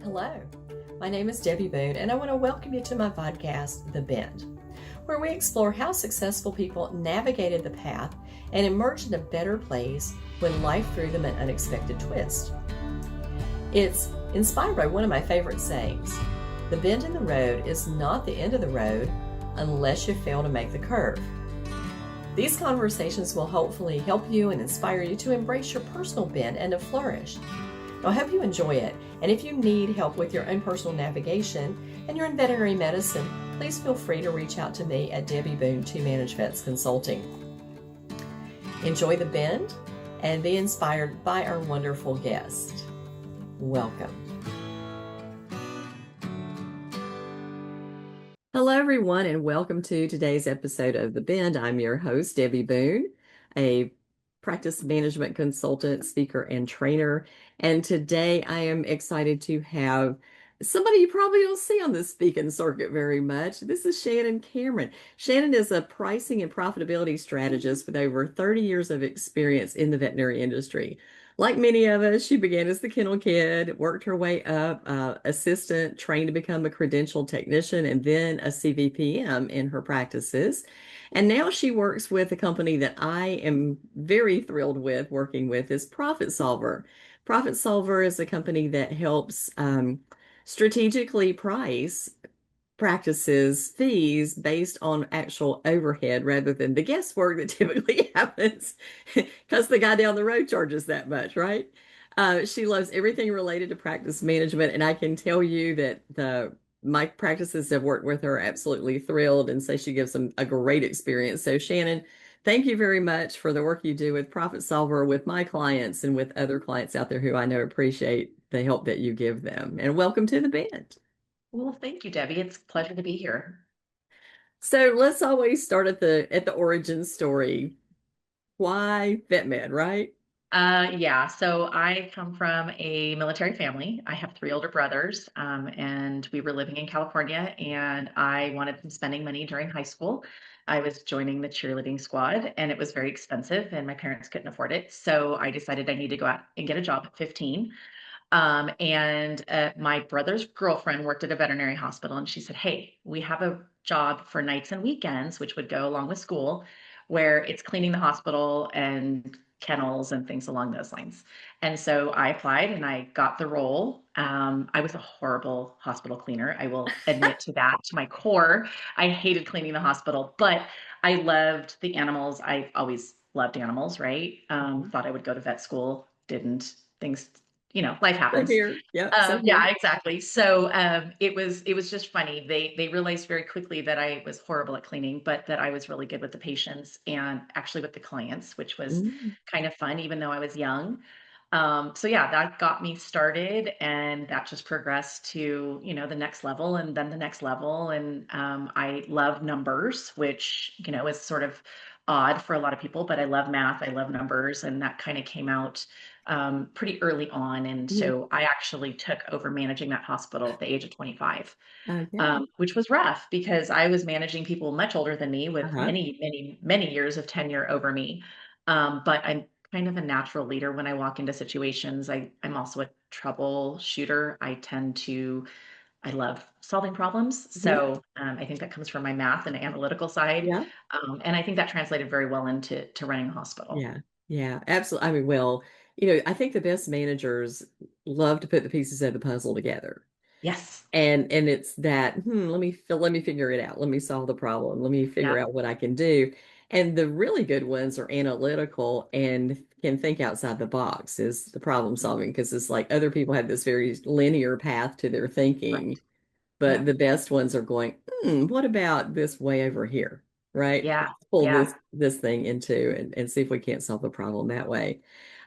Hello, my name is Debbie Boone, and I want to welcome you to my podcast, The Bend, where we explore how successful people navigated the path and emerged in a better place when life threw them an unexpected twist. It's inspired by one of my favorite sayings: the bend in the road is not the end of the road unless you fail to make the curve. These conversations will hopefully help you and inspire you to embrace your personal bend and to flourish. I hope you enjoy it, and if you need help with your own personal navigation and you're in veterinary medicine, please feel free to reach out to me at Debbie Boone to Manage Vets Consulting. Enjoy the bend and be inspired by our wonderful guest. Welcome. Hello, everyone, and welcome to today's episode of The Bend. I'm your host, Debbie Boone, a practice management consultant, speaker, and trainer. And today I am excited to have somebody you probably don't see on the speaking circuit very much. This is Shannon Cameron. Shannon is a pricing and profitability strategist with over 30 years of experience in the veterinary industry. Like many of us, she began as the kennel kid, worked her way up, assistant, trained to become a credentialed technician, and then a CVPM in her practices. And now she works with a company that I am very thrilled with working with is Profit Solver. Profit Solver is a company that helps strategically price practices fees based on actual overhead rather than the guesswork that typically happens because the guy down the road charges that much, right? She loves everything related to practice management, and I can tell you that my practices have worked with her absolutely thrilled and say she gives them a great experience. So Shannon, thank you very much for the work you do with Profit Solver, with my clients and with other clients out there who I know appreciate the help that you give them. And welcome to the band. Well, thank you, Debbie. It's a pleasure to be here. So let's always start at the origin story. Why vet med, right? Yeah, so I come from a military family. I have three older brothers, and we were living in California, and I wanted some spending money during high school. I was joining the cheerleading squad, and it was very expensive, and my parents couldn't afford it. So I decided I need to go out and get a job at 15. And my brother's girlfriend worked at a veterinary hospital, and she said, "Hey, we have a job for nights and weekends, which would go along with school, where it's cleaning the hospital and kennels and things along those lines." And so I applied and I got the role. I was a horrible hospital cleaner. I will admit to that to my core. I hated cleaning the hospital, but I loved the animals. I always loved animals, right? Thought I would go to vet school, didn't. Things, life Same happens. here. Yep, same Yeah, here. exactly. So it was just funny. They realized very quickly that I was horrible at cleaning, but that I was really good with the patients and actually with the clients, which was Mm. kind of fun, even though I was young. So yeah, that got me started, and that just progressed to the next level, and then the next level. And I love numbers, which is sort of odd for a lot of people, but I love math. I love numbers, and that kind of came out pretty early on. And Mhm. so I actually took over managing that hospital at the age of 25, Okay. which was rough because I was managing people much older than me with Uh-huh. many, many, many years of tenure over me. But I'm kind of a natural leader when I walk into situations. I'm also a troubleshooter. I love solving problems. Yeah. So I think that comes from my math and analytical side. Yeah. And I think that translated very well into running a hospital. Yeah. Yeah. Absolutely. I mean, well, I think the best managers love to put the pieces of the puzzle together. Yes. And it's that, let me figure it out. Let me solve the problem. Let me figure Yeah. out what I can do. And the really good ones are analytical and can think outside the box is the problem solving because it's like other people have this very linear path to their thinking, Right. but Yeah. the best ones are going, what about this way over here? Right? Yeah. Let's pull Yeah. this thing into and see if we can't solve the problem that way.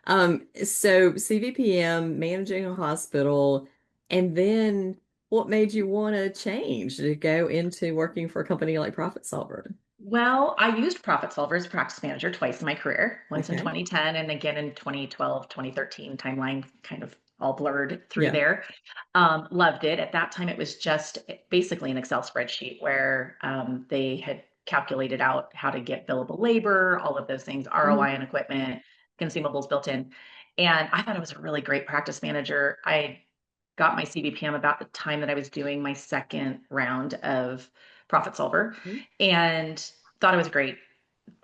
So CVPM, managing a hospital, and then what made you want to change to go into working for a company like Profit Solver? Well, I used Profit Solver as a practice manager twice in my career, once in Okay. 2010 and again in 2012, 2013. Timeline kind of all blurred through Yeah. there. Loved it. At that time, it was just basically an Excel spreadsheet where they had calculated out how to get billable labor, all of those things, Mhm. ROI on equipment, consumables built in. And I thought it was a really great practice manager. I got my CVPM about the time that I was doing my second round of Profit Solver, Mhm. and thought it was great.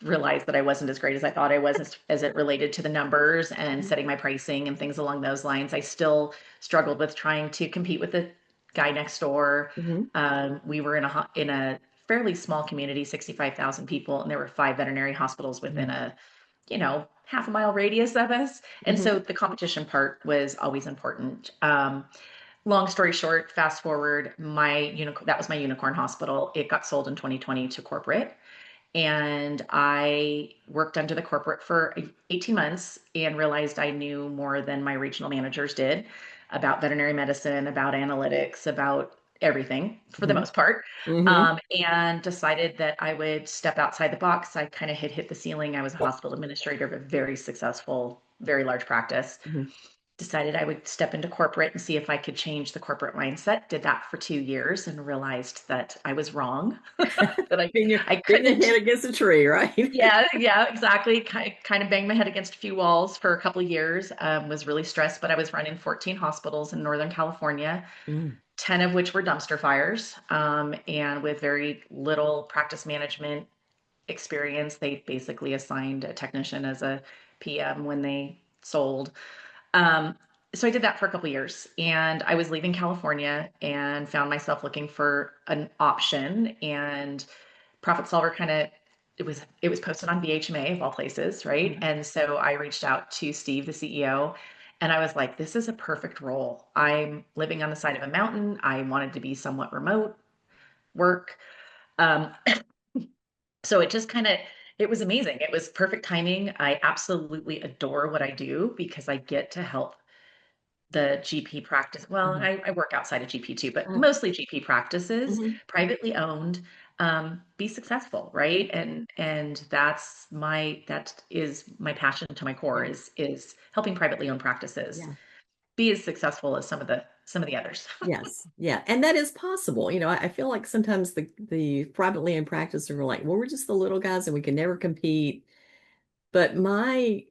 Realized that I wasn't as great as I thought I was as it related to the numbers and Mhm. setting my pricing and things along those lines. I still struggled with trying to compete with the guy next door. Mhm. We were in a fairly small community, 65,000 people, and there were 5 veterinary hospitals within Mhm. a half a mile radius of us. And Mhm. so the competition part was always important. Long story short, fast forward, that was my unicorn hospital. It got sold in 2020 to corporate. And I worked under the corporate for 18 months and realized I knew more than my regional managers did about veterinary medicine, about analytics, about everything for the Mhm. most part. Mhm. And decided that I would step outside the box. I kind of hit the ceiling. I was a hospital administrator of a very successful, very large practice. Mhm. Decided I would step into corporate and see if I could change the corporate mindset. Did that for 2 years and realized that I was wrong, that I Beating your couldn't. head against a tree, right? Yeah, yeah, exactly. Kind of banged my head against a few walls for a couple of years. Was really stressed, but I was running 14 hospitals in Northern California, Mm. 10 of which were dumpster fires, and with very little practice management experience. They basically assigned a technician as a PM when they sold. Um, so I did that for a couple of years, and I was leaving California and found myself looking for an option. And Profit Solver kind of it was posted on BHMA of all places, right? Mhm. And so I reached out to Steve, the CEO, and I was like, this is a perfect role. I'm living on the side of a mountain. I wanted to be somewhat remote work. Um, so it was amazing. It was perfect timing. I absolutely adore what I do because I get to help the GP practice. Well, Uh-huh. I work outside of GP too, but Uh, mostly GP practices, mhm. privately owned, be successful, Yeah. right? And that is my passion to my core Yeah. is helping privately owned practices Yeah. be as successful as some of the others. Yes. Yeah. And that is possible. I feel like sometimes the privately owned practice are like, well, we're just the little guys and we can never compete. But my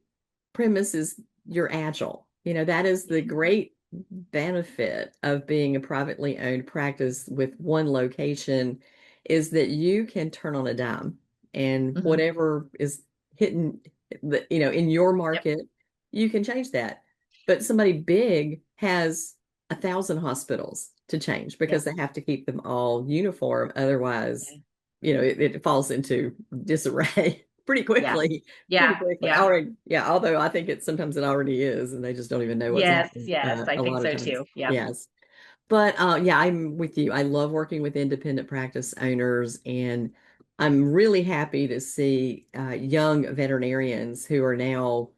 premise is you're agile. That is the great benefit of being a privately owned practice with one location is that you can turn on a dime and Mhm. whatever is hitting in your Yep. market, you can change that. But somebody big has 1,000 hospitals to change because Yep. they have to keep them all uniform. Otherwise, Yeah. it falls into disarray Yes. pretty Yeah. quickly. Yeah. Already, yeah. Although I think sometimes it already is, and they just don't even know what's Yes. happening. Yes. I A think lot of so times, too. Yep. yes. But yeah, I'm with you. I love working with independent practice owners, and I'm really happy to see young veterinarians who are now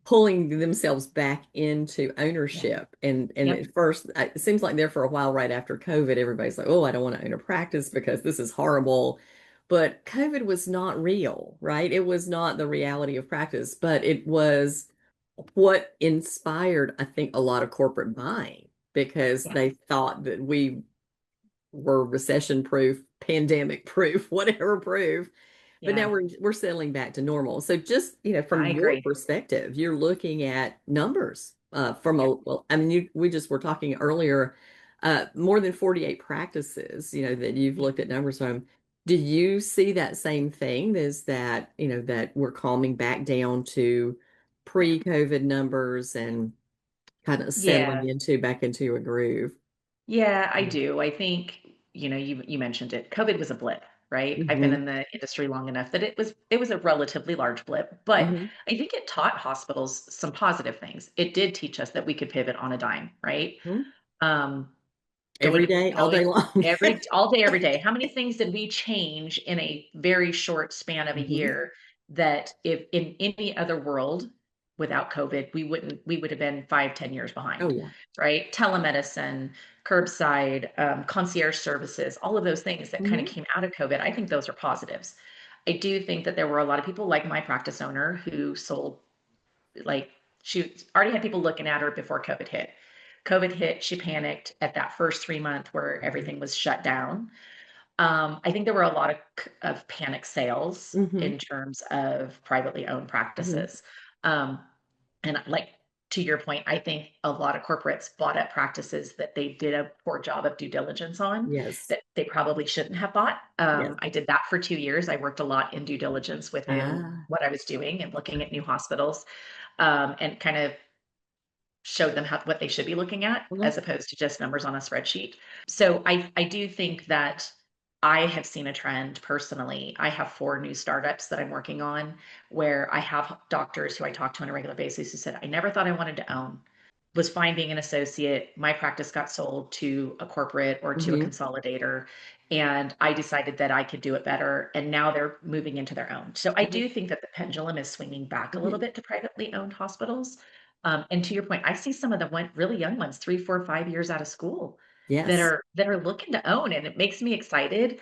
pulling themselves back into Yeah. ownership. And Yep. at first, it seems like there for a while right after COVID, everybody's like, "Oh, I don't want to own a practice because this is horrible." But COVID was not real, right? It was not the reality of practice, but it was what inspired, I think, a lot of corporate buying because Yeah. they thought that we were recession proof, pandemic proof, whatever proof. But now Yeah. we're settling back to normal. So just, from I your agree. perspective, you're looking at numbers from Yep. well, I mean, we just were talking earlier, more than 48 practices, that you've Yeah. looked at numbers from. Do you see that same thing as that, that we're calming back down to Yeah. pre-COVID numbers and kind of settling Yeah. back into a groove? Yeah, I do. I think, you mentioned it. COVID was a blip, right? I've been Mm-hmm. in the industry long enough that it was a relatively large blip, but Mm-hmm. I think it taught hospitals some positive things. It did teach us that we could pivot on a dime, right? Mm-hmm. Um, Every day, all day going long. all day, every day. How many things did we change in a very short span of a Hmm. year that if in any other world without COVID, we would have been 5, 10 years Oh behind, yeah. right? Telemedicine, curbside, concierge services, all of those things that kind of Hmm. came out of COVID. I think those are positives. I do think that there were a lot of people like my practice owner who sold like she already had people looking at her before COVID hit. COVID hit, she panicked at that first 3 month where everything was shut down. I think there were a lot of panic sales Hmm. in terms of privately owned Hmm. practices. Um, and like to your point, I think a lot of corporates bought up practices that they did a poor job of due diligence on Yes. that they probably shouldn't have bought. Yes. I did that for 2 years. I worked a lot in due diligence within Ah. what I was doing and looking at new hospitals, and kind of showed them what they should be looking at Uh-huh. as opposed to just numbers on a spreadsheet. So I do think that I have seen a trend personally. I have 4 new startups that I'm working on where I have doctors who I talk to on a regular basis who said, I never thought I wanted to own. Was fine being an associate. My practice got sold to a corporate or to a Hmm. consolidator, and I decided that I could do it better. And now they're moving into their own. So I Hmm. do think that the pendulum is swinging back a little Hmm. bit to privately owned hospitals. And to your point, I see some of the really young ones, 3, 4, 5 years out of school, that Yes. are looking to own, and it makes me excited.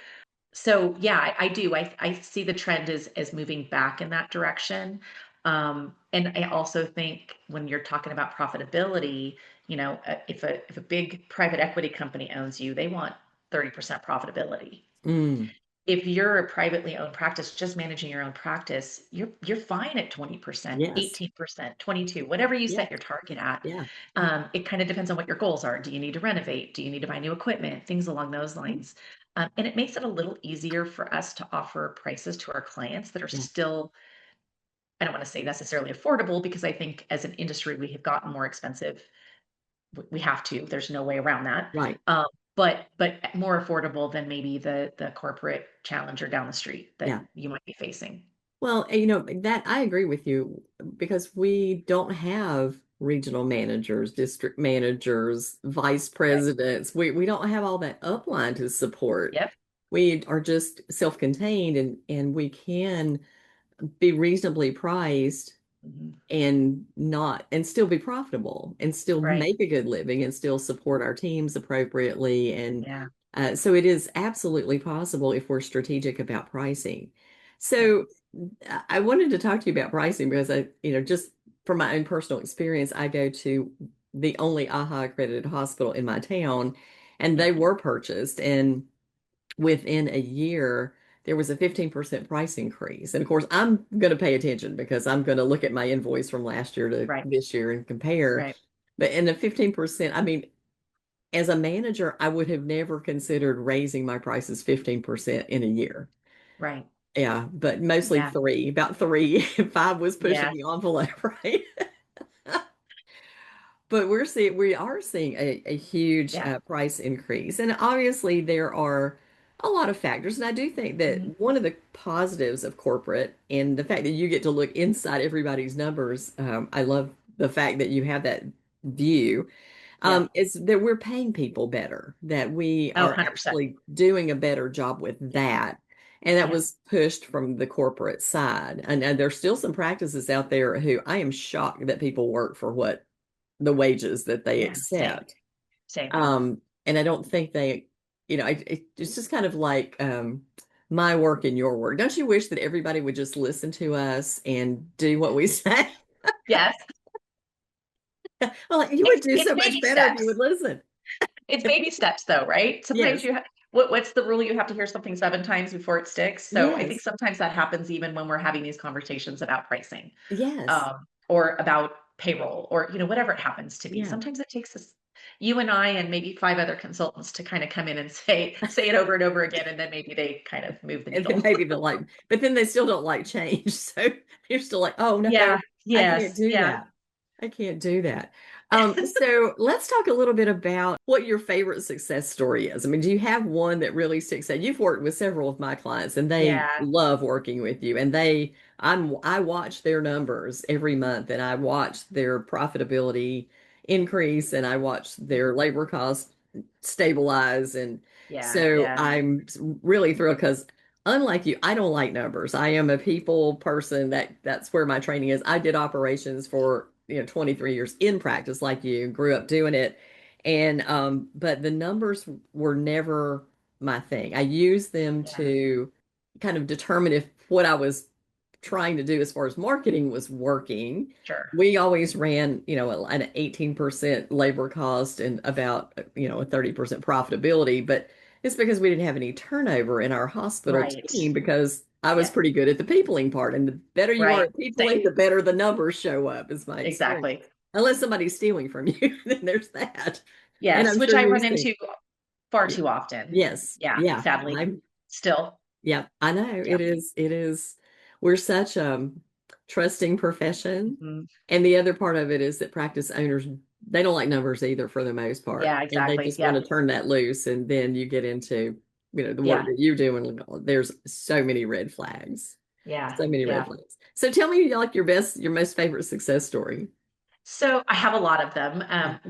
So yeah, I do. I see the trend as moving back in that direction. And I also think when you're talking about profitability, if a big private equity company owns you, they want 30% profitability. Mm. If you're a privately owned practice, just managing your own practice, you're fine at 20%, Yes. 18%, 22, whatever you Yeah. set your target at. Yeah. It kind of depends on what your goals are. Do you need to renovate? Do you need to buy new equipment? Things along those lines. And it makes it a little easier for us to offer prices to our clients that are Yeah. still, I don't want to say necessarily affordable, because I think as an industry we have gotten more expensive. We have to. There's no way around that. Right. Um, but more affordable than maybe the corporate challenger down the street that Yeah. you might be facing. Well, that I agree with you because we don't have regional managers, district managers, vice Right. presidents. We don't have all that upline to support. Yep. We are just self-contained and we can be reasonably priced Mhm. and still be profitable and still Right. make a good living and still support our teams appropriately. And Yeah. so it is absolutely possible if we're strategic about pricing. Yep. So I wanted to talk to you about pricing because just from my own personal experience, I go to the only AHA accredited hospital in my town, and they Mhm. were purchased. And within a year, there was a 15% price increase. And of course, I'm going to pay attention because I'm going to look at my invoice from last year to Right. this year and compare. Right. But in the 15%, I mean, as a manager, I would have never considered raising my prices 15% in a year. Right. Yeah, but mostly Yeah. three, about three. Five was pushing Yeah. the envelope, right? But we are seeing a huge Yeah. price increase, and obviously there are a lot of factors. And I do think that Mhm. one of the positives of corporate and the fact that you get to look inside everybody's numbers, I love the fact that you have that view. Yeah. Is that we're paying people better, that we Oh, are 100%. actually doing a better job with that. And that Yeah. was pushed from the corporate side. And there's still some practices out there who I am shocked that people work for what the wages that they Yeah. Same. accept. Same. And I don't think it's just kind of like my work and your work. Don't you wish that everybody would just listen to us and do what we say? Yes. Well, like, you would do It's so much baby better if you steps. would listen. It's baby steps though, right? Sometimes Yes, you what's the rule? You have to hear something 7 times before it sticks. So I think yes, sometimes that happens even when we're having these conversations about pricing, yes, or about payroll, or whatever it happens to be. yeah. Sometimes it takes us, you and I and maybe 5 other consultants, to kind of come in and say it over and over again, and then maybe they kind of move the And then needle. maybe they'll like, but then they still don't like change. So you're still like, oh no, Yeah. I can't Yes. do Yeah. that. I can't do that. So let's talk a little bit about what your favorite success story is. I mean, do you have one that really sticks out? You've worked with several of my clients and they Yeah. love working with you and I watch their numbers every month and I watch their profitability increase and I watch their labor costs stabilize. And Yeah. so Yeah. I'm really thrilled because unlike you, I don't like numbers. I am a people person. That's where my training is. I did operations for 23 years in practice like you, grew up doing it. And but the numbers were never my thing. I used them Yeah. to kind of determine if what I was trying to do as far as marketing was working. Sure. We always ran, an 18% labor cost and about, a 30% profitability, but it's because we didn't have any turnover in our hospital Right. team because I was Yeah. pretty good at the peopling part. And the better you are Right. at peopling, Same. the better the numbers show up, is my experience. Exactly. Unless somebody's stealing from you, then there's that. And Yes, I'm which sure I you've run seen. into far Yeah. too often. Yes. Yeah, Yeah. sadly, I'm still. Yeah, I know Yeah. it is we're such a trusting profession. Mhm. And the other part of it is that practice owners, they don't like numbers either for the most part. Yeah, And they exactly. just want Yeah. to turn that loose. And then you get into, the work Yeah. that you do, and there's so many red flags. Yeah. So many red Yeah. flags. So tell me like your most favorite success story. So I have a lot of them.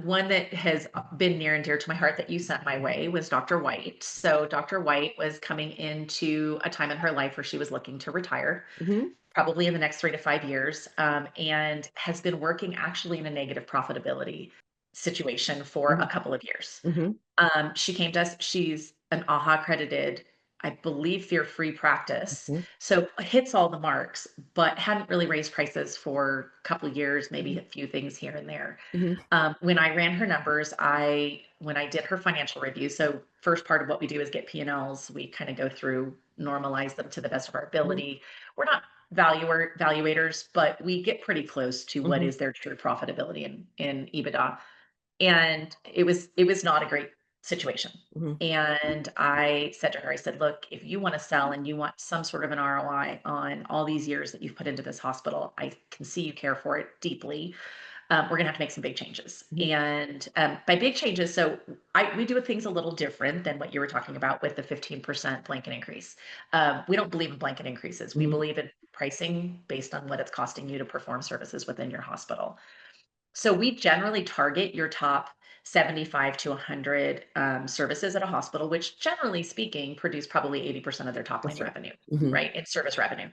One that has been near and dear to my heart that you sent my way was Dr. White. So Dr. White was coming into a time in her life where she was looking to retire, Hmm. probably in the next 3 to 5 years, and has been working actually in a negative profitability situation for Hmm. a couple of years. Hmm. She came to us. She's an AHA accredited, I believe, fear-free practice. Hmm. So hits all the marks, but hadn't really raised prices for a couple of years, maybe a few things here and there. Hmm. When I ran her numbers, when I did her financial review, so first part of what we do is get P&Ls. We kind of go through, normalize them to the best of our ability. We're not valuators, but we get pretty close to what Hmm. is their true profitability in EBITDA. And it was not a great situation. Hmm. And I said to her, I said, look, if you want to sell and you want some sort of an ROI on all these years that you've put into this hospital, I can see you care for it deeply. We're gonna have to make some big changes. Hmm. And by big changes, so we do things a little different than what you were talking about with the 15% blanket increase. We don't believe in blanket increases. We Hmm. believe in pricing based on what it's costing you to perform services within your hospital. So we generally target your top 75 to 100 services at a hospital, which generally speaking produce probably 80% of their top line That's right. revenue, Hmm. right? In service revenue.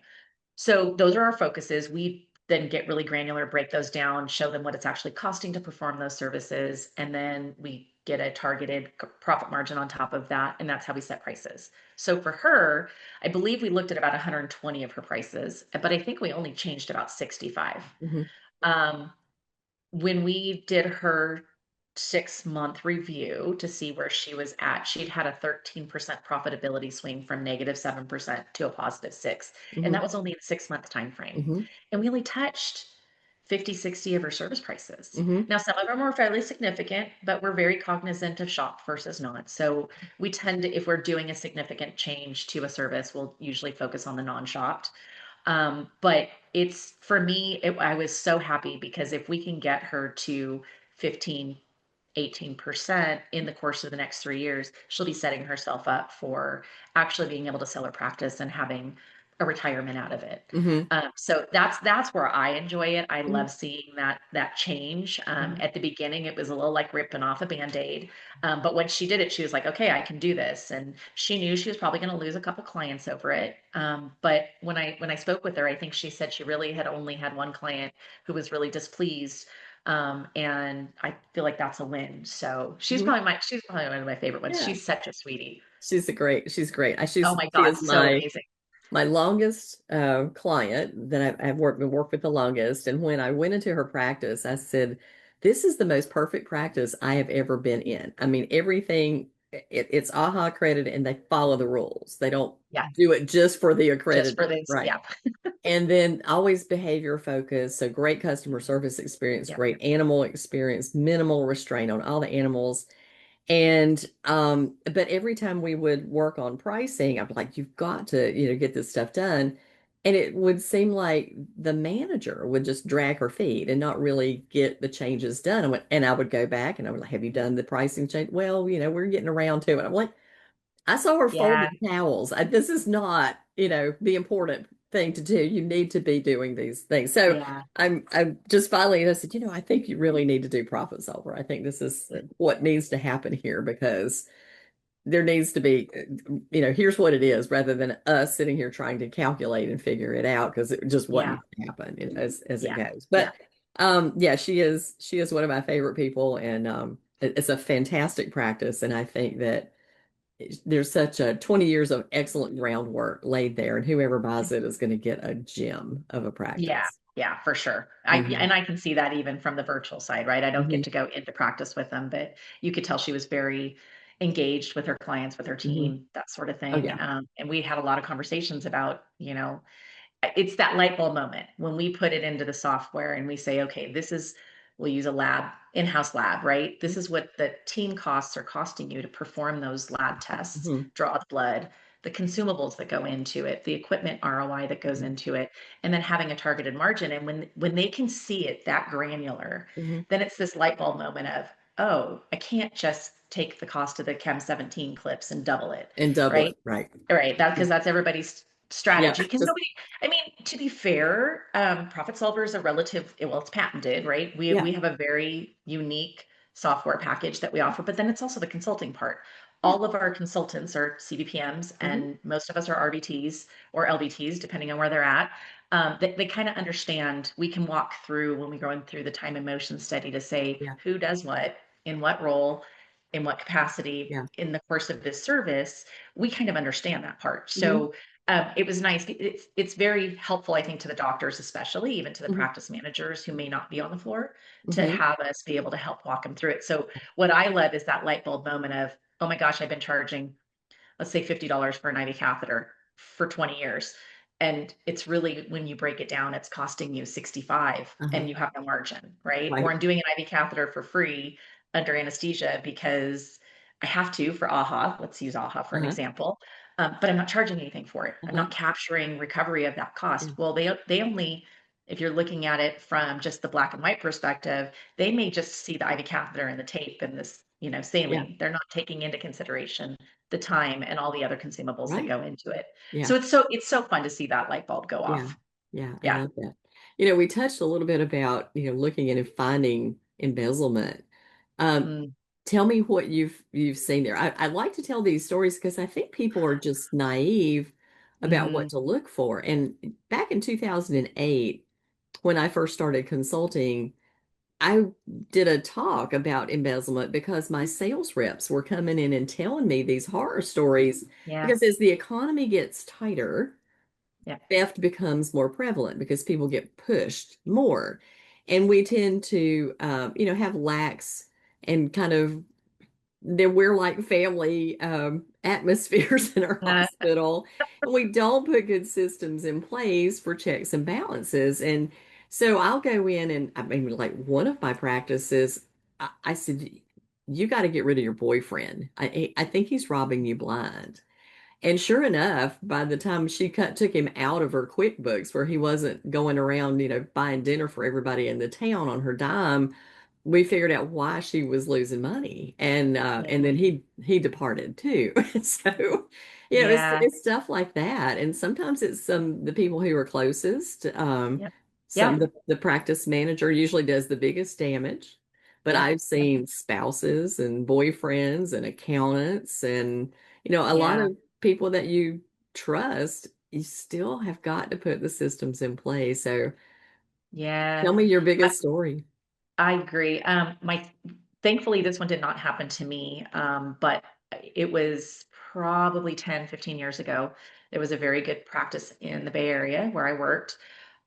So those are our focuses. We then get really granular, break those down, show them what it's actually costing to perform those services, and then we get a targeted profit margin on top of that, and that's how we set prices. So for her, I believe we looked at about 120 of her prices, but I think we only changed about 65. Hmm. Um, when we did her 6-month review to see where she was at, she'd had a 13% profitability swing from -7% to a +6. And Hmm. that was only a 6-month time frame. Hmm. And we only touched 50, 60 of her service prices. Hmm. Now, some of them were fairly significant, but we're very cognizant of shop versus not. So we tend to, if we're doing a significant change to a service, we'll usually focus on the non-shopped. But it's for me, I was so happy because if we can get her to 15, 18% in the course of the next 3 years, she'll be setting herself up for actually being able to sell her practice and having a retirement out of it. Hmm. So that's where I enjoy it. I Hmm. love seeing that change. Hmm. At the beginning, it was a little like ripping off a band-aid. But when she did it, she was like, okay, I can do this. And she knew she was probably going to lose a couple clients over it. But when I spoke with her, I think she said she really had only had one client who was really displeased. And I feel like that's a win. So Hmm. she's probably one of my favorite ones. Yeah. She's such a sweetie. She's great. Oh my She God, is so amazing. my longest client that I've worked with the longest. And when I went into her practice, I said, "This is the most perfect practice I have ever been in." I mean, everything it's AHA accredited, and they follow the rules. They don't Yeah, do it just for the just for accredited, this. right? Yeah, And then always behavior focused. So great customer service experience, yeah, great animal experience, minimal restraint on all the animals. And but every time we would work on pricing, I'm like, you've got to, get this stuff done. And it would seem like the manager would just drag her feet and not really get the changes done. And I would go back and I would like, have you done the pricing change? Well, we're getting around to it. I'm like, I saw her yeah, folding towels. This is not, the important thing to do. You need to be doing these things. So yeah, I'm just finally, I said, I think you really need to do profit solver. I think this is what needs to happen here because there needs to be, here's what it is rather than us sitting here trying to calculate and figure it out because it just what yeah, needs to happen, as it yeah, goes. yeah. But yeah, she is one of my favorite people and it's a fantastic practice. And I think that there's such a 20 years of excellent groundwork laid there, and whoever buys it is going to get a gem of a Yeah, practice. yeah, for sure. Hmm. And I can see that even from the virtual side, right? I don't get Hmm. to go into practice with them, but you could tell she was very engaged with her clients, with her Hmm. team, that sort of Oh thing. yeah. And we had a lot of conversations about, it's that light bulb moment when we put it into the software and we say, okay, this is we'll use a in-house lab, right? This is what the team costs are costing you to perform those lab tests, Mhm. draw the blood, the consumables that go into it, the equipment ROI that goes Mhm. into it, and then having a targeted margin. And when they can see it that granular, Mhm. then it's this light bulb moment of, oh, I can't just take the cost of the Chem 17 clips and double it, And double right? it, right? Right. That Yeah. because that's everybody's Yeah. strategy. Because nobody, I mean, to be fair, Profit Solver is a relative, well, it's patented, right? We Yeah. we have a very unique software package that we offer, but then it's also the consulting part. Yeah. All of our consultants are CVPMs, Mhm. and most of us are RBTs or LBTs, depending on where they're at. They kind of understand. We can walk through when we're going through the time and motion study to say Yeah. who does what, in what role, in what capacity Yeah. in the course of this service. We kind of understand that part. Mhm. So it was nice. It's very helpful, I think, to the doctors, especially even to the Mhm. practice managers who may not be on the floor, to Mhm. have us be able to help walk them through it. So what I love is that light bulb moment of, oh my gosh, I've been charging, let's say $50 for an IV catheter for 20 years. And it's really, when you break it down, it's costing you 65 Uh-huh. and you have no margin, right? Or Right. I'm doing an IV catheter for free under anesthesia because I have to for AHA. Let's use AHA for an Uh-huh. example. But I'm not charging anything for it. I'm Uh-huh. not capturing recovery of that cost. Yeah. Well, they only, if you're looking at it from just the black and white perspective, they may just see the IV catheter and the tape and this, Yeah. saline. They're not taking into consideration the time and all the other consumables that Right. go into it. Yeah. So it's so fun to see that light bulb go Yeah. off. Yeah. I Yeah. love that. We touched a little bit about, looking at and finding embezzlement. Um, Mm, Tell me what you've seen there. I like to tell these stories because I think people are just naive about what mhm. to look for. And back in 2008, when I first started consulting, I did a talk about embezzlement because my sales reps were coming in and telling me these horror stories. Yeah. Because as the economy gets tighter, Yeah. theft becomes more prevalent because people get pushed more. And we tend to, have lax and kind of we're like family atmospheres in our Uh, hospital, and we don't put good systems in place for checks and balances. And so I'll go in, and I mean, like one of my practices, I said, "You got to get rid of your boyfriend. I think he's robbing you blind." And sure enough, by the time she took him out of her QuickBooks, where he wasn't going around, buying dinner for everybody in the town on her dime, we figured out why she was losing money. And yeah. then he departed too. So, Yeah. it's stuff like that. And sometimes it's the people who are closest. Yep. Some Yeah. the practice manager usually does the biggest damage. But Yep. I've Yep. seen spouses and boyfriends and accountants and a lot Yeah. of people that you trust, you still have got to put the systems in place. So tell Yeah. me your I, biggest story. I agree. Thankfully this one did not happen to me. But it was probably 10, 15 years ago. There was a very good practice in the Bay Area where I worked.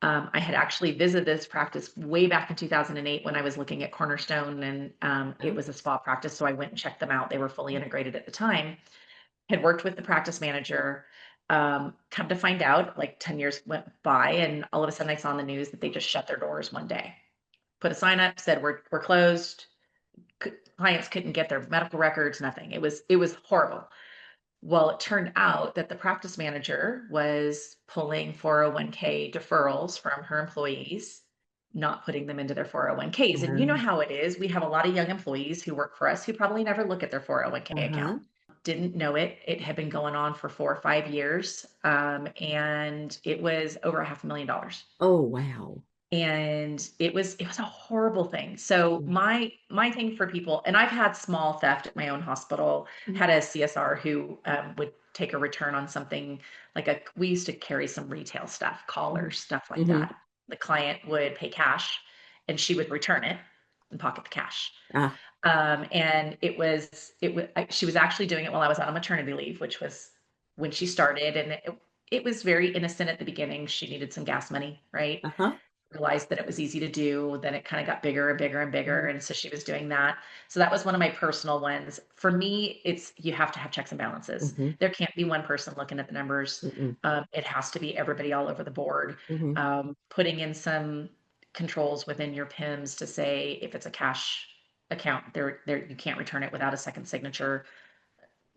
I had actually visited this practice way back in 2008 when I was looking at Cornerstone, and it Oh, was a spa practice. So I went and checked them out. They were fully integrated at the time. Had worked with the practice manager. Come to find out, like 10 years went by, and all of a sudden I saw on the news that they just shut their doors one day. Put a sign up, said we're closed. Clients couldn't get their medical records, nothing. It was horrible. Well, it turned out that the practice manager was pulling 401k deferrals from her employees, not putting them into their 401ks. And you know um, how it is. We have a lot of young employees who work for us who probably never look at their 401k account. uh-huh. Didn't know it. It had been going on for 4 or 5 years. And it was over $500,000, Oh, wow. and it was a horrible thing. So Yeah. my thing for people, and I've had small theft at my own hospital. Mhm. Had a CSR who would take a return on something, like we used to carry some retail stuff, Mhm. collars, stuff like Mhm. that. The client would pay cash, and she would return it and pocket the cash. Ah, And she was actually doing it while I was on a maternity leave, which was when she started, and it was very innocent at the beginning. She needed some gas money, right? uh-huh. Realized that it was easy to do. Then it kind of got bigger and bigger and bigger. Mhm. And so she was doing that. So that was one of my personal ones. For me, it's you have to have checks and balances. Mhm. There can't be one person looking at the numbers. Mhm. It has to be everybody all over the board. Mhm. Putting in some controls within your PIMs to say if it's a cash account, there you can't return it without a second signature,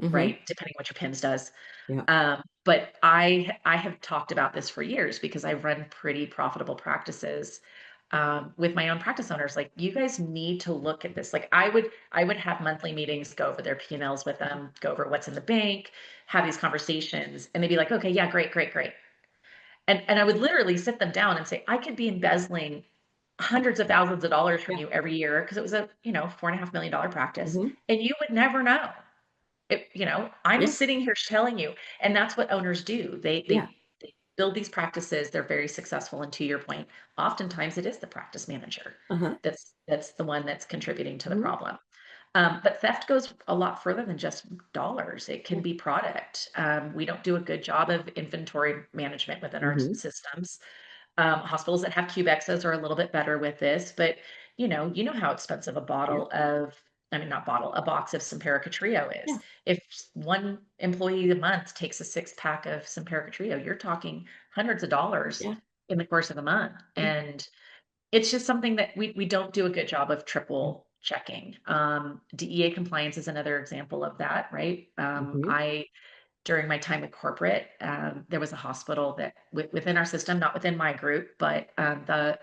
Hmm. right? Depending what your PIMs does. Yeah. But I have talked about this for years because I've run pretty profitable practices with my own practice owners. Like, you guys need to look at this. Like, I would have monthly meetings, go over their P&Ls with them, go over what's in the bank, have these conversations, and they'd be like, okay, yeah, great, great, great. And I would literally sit them down and say, I could be embezzling hundreds of thousands of dollars from Yeah. you every year because it was a, $4.5 million practice, Hmm. and you would never know. I'm Yeah. sitting here telling you, and that's what owners do. They Yeah. they they build these practices. They're very successful, and to your point, oftentimes it is the practice manager Uh-huh. that's the one that's contributing to the Hmm. problem. But theft goes a lot further than just dollars. It can Yeah. be product. We don't do a good job of inventory management within our Hmm. systems. Hospitals that have QBEXs are a little bit better with this, but you know how expensive a Yeah. bottle of, I mean, not bottle, a box of Simparica Trio is. Yeah. If one employee a month takes a 6-pack of Simparica Trio, you're talking hundreds of dollars Yeah. in the course of a month. Yeah. And it's just something that we don't do a good job of triple checking. DEA compliance is another example of that, right? Hmm. During my time at corporate, there was a hospital that within our system, not within my group, but the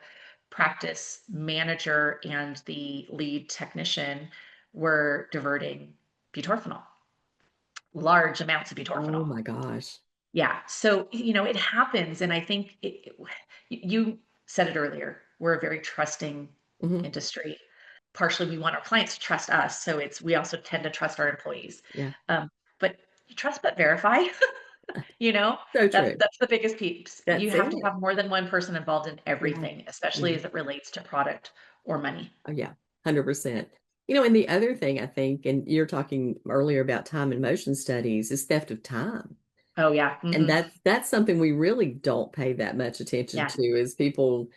practice manager and the lead technician were diverting butorphanol, large amounts of Oh butorphanol. my gosh. Yeah. So, it happens. And I think you said it earlier, we're a very trusting Hmm. industry. Partially, we want our clients to trust us. So we also tend to trust our employees. Yeah. But you trust but verify. You know, So that's true. that's the biggest piece. You That's have to it. have more than one person involved in Yeah. everything, especially Yeah. as it relates to product or money. Oh, yeah. 100%. And the other thing I think, and you're talking earlier about time and motion studies, is theft of time. Oh yeah. And Hmm. that's something we really don't pay that much attention Yeah. to is people,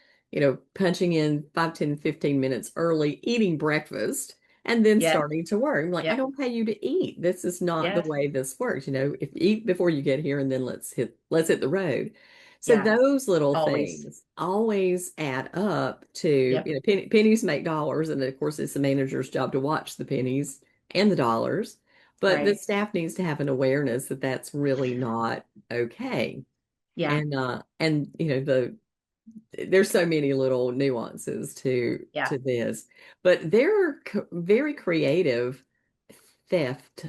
punching in 5, 10, 15 minutes early, eating breakfast, and then Yep. starting to work. I'm like, I Yep. don't pay you to eat. This is not the Yes. way this works. If you eat before you get here and then let's hit the road. So Yeah. those little Always. things always add up to, Yep. pennies make dollars. And of course, it's the manager's job to watch the pennies and the dollars. But the Right. staff needs to have an awareness that that's really not okay. Yeah. And there's so many little nuances Yeah. to this, but there are very creative theft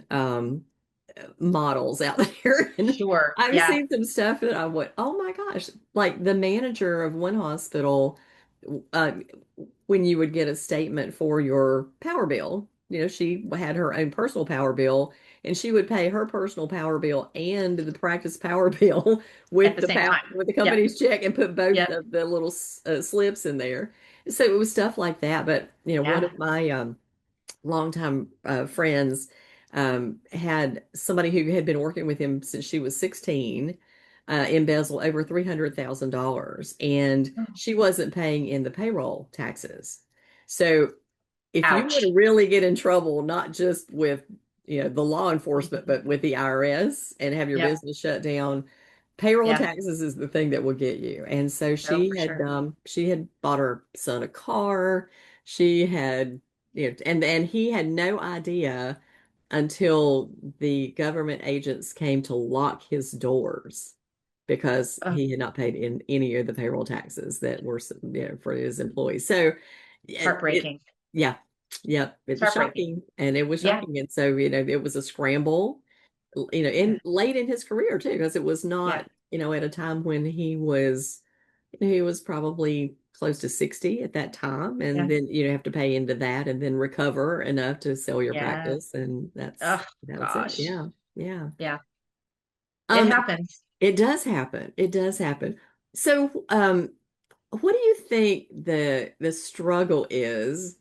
models out there. And Sure. I've Yeah. seen some stuff that I went, oh my gosh, like the manager of one hospital, uh, when you would get a statement for your power bill, she had her own personal power bill and she would pay her personal power bill and the practice power bill At with the same time. with the Yep. company's check and put both Yep. of the little slips in there. So it was stuff like that. But one Yeah. of my longtime friends had somebody who had been working with him since she was 16 embezzle over $300,000 and Oh, she wasn't paying in the payroll taxes. So if you want ouch. to really get in trouble, not just with the law enforcement, Mhm. but with the IRS and have your Yep. business shut down, payroll Yeah. taxes is the thing that will get you. And so Oh, for sure. she had bought her son a car. She had and he had no idea until the government agents came to lock his doors because Oh, he had not paid in any of the payroll taxes that were for his employees. So it heartbreaking. yeah, yeah, it It's was heartbreaking. shocking, and it was Yeah. shocking, and so it was a scramble, Yeah. in late in his career too, because it was Yeah. not at a time when he was probably close to 60 at that time, and Yeah. then have to pay into that and then recover enough to sell your Yeah. practice, and Oh, that was it. gosh. Yeah, yeah. Yeah. It Um, happens. it does happen. It does happen. So, what do you think the struggle is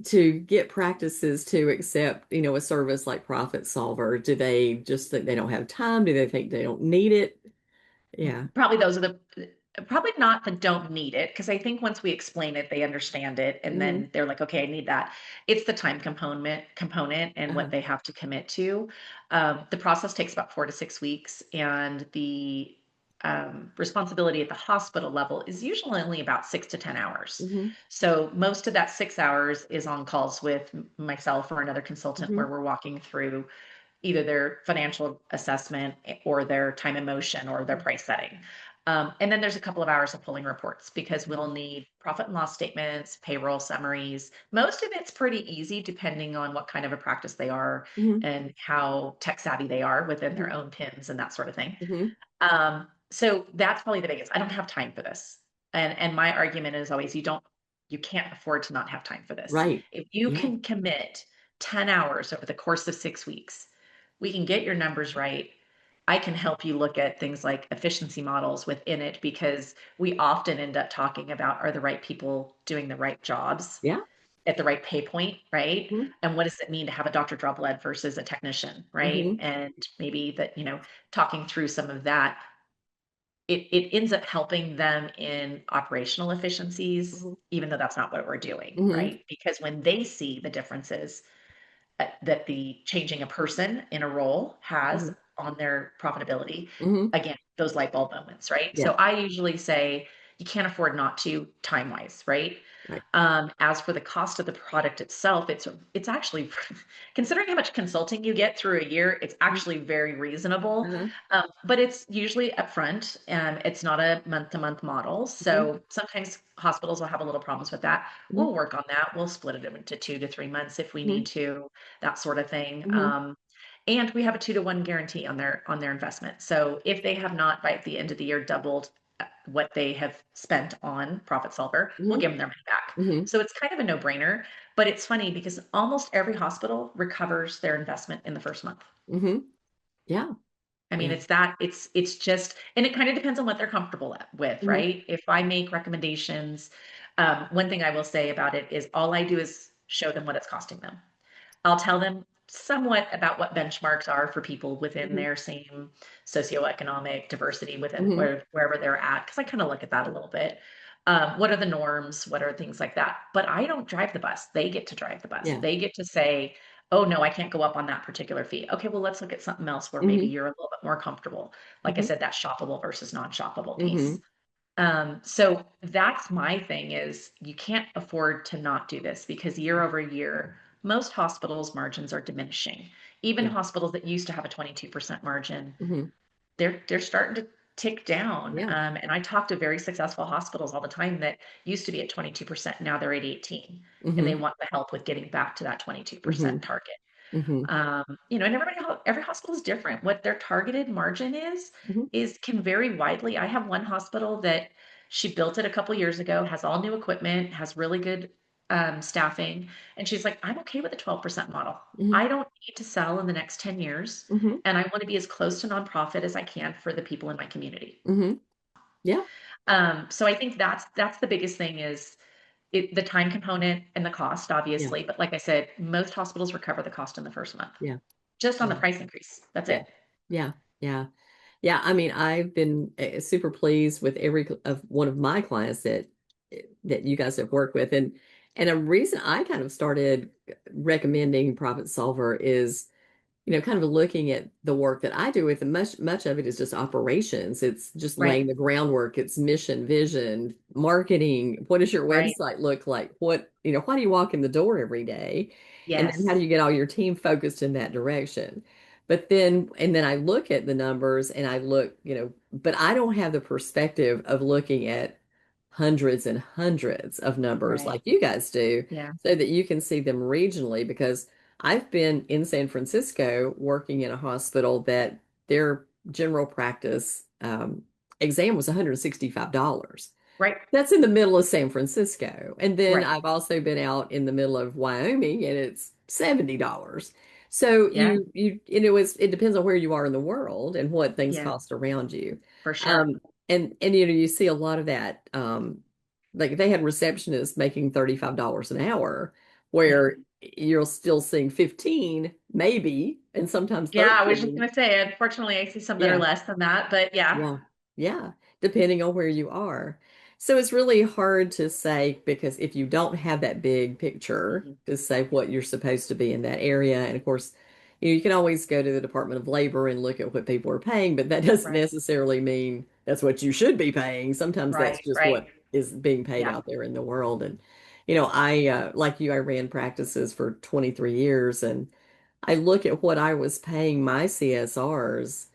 to get practices to accept, a service like Profit Solver? Do they just think they don't have time? Do they think they don't need it? Yeah. Probably those are the probably not that don't need it, because I think once we explain it, they understand it, and Hmm. then they're like, okay, I need that. It's the time component and what Uh-huh. they have to commit to. The process takes about 4 to 6 weeks, and the responsibility at the hospital level is usually only about 6 to 10 hours. Hmm. So most of that 6 hours is on calls with myself or another consultant Hmm. where we're walking through either their financial assessment or their time and motion or their price setting. And then there's a couple of hours of pulling reports because we'll need profit and loss statements, payroll summaries. Most of it's pretty easy depending on what kind of a practice they are Hmm. and how tech savvy they are within their own PIMs and that sort of thing. Hmm. So that's probably the biggest. I don't have time for this. And my argument is always you can't afford to not have time for this. Right. If you Yeah. can commit 10 hours over the course of 6 weeks, we can get your numbers right. I can help you look at things like efficiency models within it because we often end up talking about are the right people doing the right jobs Yeah. at the right pay point, right? Hmm. And what does it mean to have a doctor draw blood versus a technician, right? Hmm. And maybe that, talking through some of that, it ends up helping them in operational efficiencies, Hmm. even though that's not what we're doing, Hmm. right? Because when they see the differences that the changing a person in a role has Hmm. on their profitability, Hmm. again, those light bulb moments, right? So Yeah. I usually say you can't afford not to time wise, right? Right. As for the cost of the product itself, it's actually considering how much consulting you get through a year, it's actually very reasonable. Uh-huh. But it's usually upfront. It's not a month-to-month model. Hmm. So sometimes hospitals will have a little problems with that. Hmm. We'll work on that. We'll split it into 2 to 3 months if we Hmm. need to, that sort of thing. Hmm. And we have a 2-to-1 guarantee on their investment. So if they have not by the end of the year doubled what they have spent on Profit Solver, we'll Hmm. give them their money back. Hmm. So it's kind of a no-brainer, but it's funny because almost every hospital recovers their investment in the first month. Hmm. Yeah. I mean, Yeah. it's just, and it kind of depends on what they're comfortable with, Hmm. right? If I make recommendations, one thing I will say about it is all I do is show them what it's costing them. I'll tell them somewhat about what benchmarks are for people within Hmm. their same socioeconomic diversity within Hmm. wherever they're at, because I kind of look at that a little bit. What are the norms? What are things like that? But I don't drive the bus. They get to drive the bus. Yeah. They get to say, oh, no, I can't go up on that particular fee. Okay, well, let's look at something else where maybe Hmm. you're a little bit more comfortable. Like I Hmm. said, that shoppable versus non-shoppable piece. Hmm. So that's my thing is you can't afford to not do this because year over year, most hospitals' margins are diminishing. Even Yeah. hospitals that used to have a 22% margin, Hmm. they're starting to tick down. Yeah. And I talk to very successful hospitals all the time that used to be at 22%, now they're at 18, and they Hmm. want the help with getting back to that 22% Hmm. target. Hmm. And every hospital is different. What their targeted margin Hmm. is can vary widely. I have one hospital that she built it a couple years ago, has all new equipment, has really good staffing, and she's like, I'm okay with a 12% model. Hmm. I don't need to sell in the next 10 years, Hmm. and I want to be as close to nonprofit as I can for the people in my community. Hmm. Yeah. So I think that's the biggest thing is the time component and the cost, Yeah. obviously. But like I said, most hospitals recover the cost in the first month Yeah. just on the Yeah. price increase. That's Yeah. it. Yeah. Yeah. Yeah. I mean, I've been super pleased with every of one of my clients that you guys have worked with, and a reason I kind of started recommending Profit Solver is kind of looking at the work that I do with, and much of it is just operations. It's just laying Right. the groundwork. It's mission, vision, marketing. What does your Right. website look like? Why do you walk in the door every day? And then how do Yes. you get all your team focused in that direction? And then I look at the numbers and I look, but I don't have the perspective of looking at hundreds and hundreds of numbers Right. like you guys do, Yeah. so that you can see them regionally, because I've been in San Francisco working in a hospital that their general practice exam was $165. Right. That's in the middle of San Francisco. And then Right. I've also been out in the middle of Wyoming and it's $70. So Yeah. it depends on where you are in the world and what things Yeah. cost around you. For sure. Um, and you see a lot of that. Like they had receptionists making $35 an hour, Yeah. where you're still seeing 15, maybe, and sometimes Yeah. I was just 13. gonna say, unfortunately, I see some that are Yeah. less than that, but yeah. Yeah. Yeah. Depending on where you are. So it's really hard to say, because if you don't have that big picture Mhm. to say what you're supposed to be in that area, and of course, you can always go to the Department of Labor and look at what people are paying, but that doesn't Right, necessarily mean that's what you should be paying. Sometimes that's right, just right. what is being paid Yeah, out there in the world. And, like you, I ran practices for 23 years, and I look at what I was paying my CSRs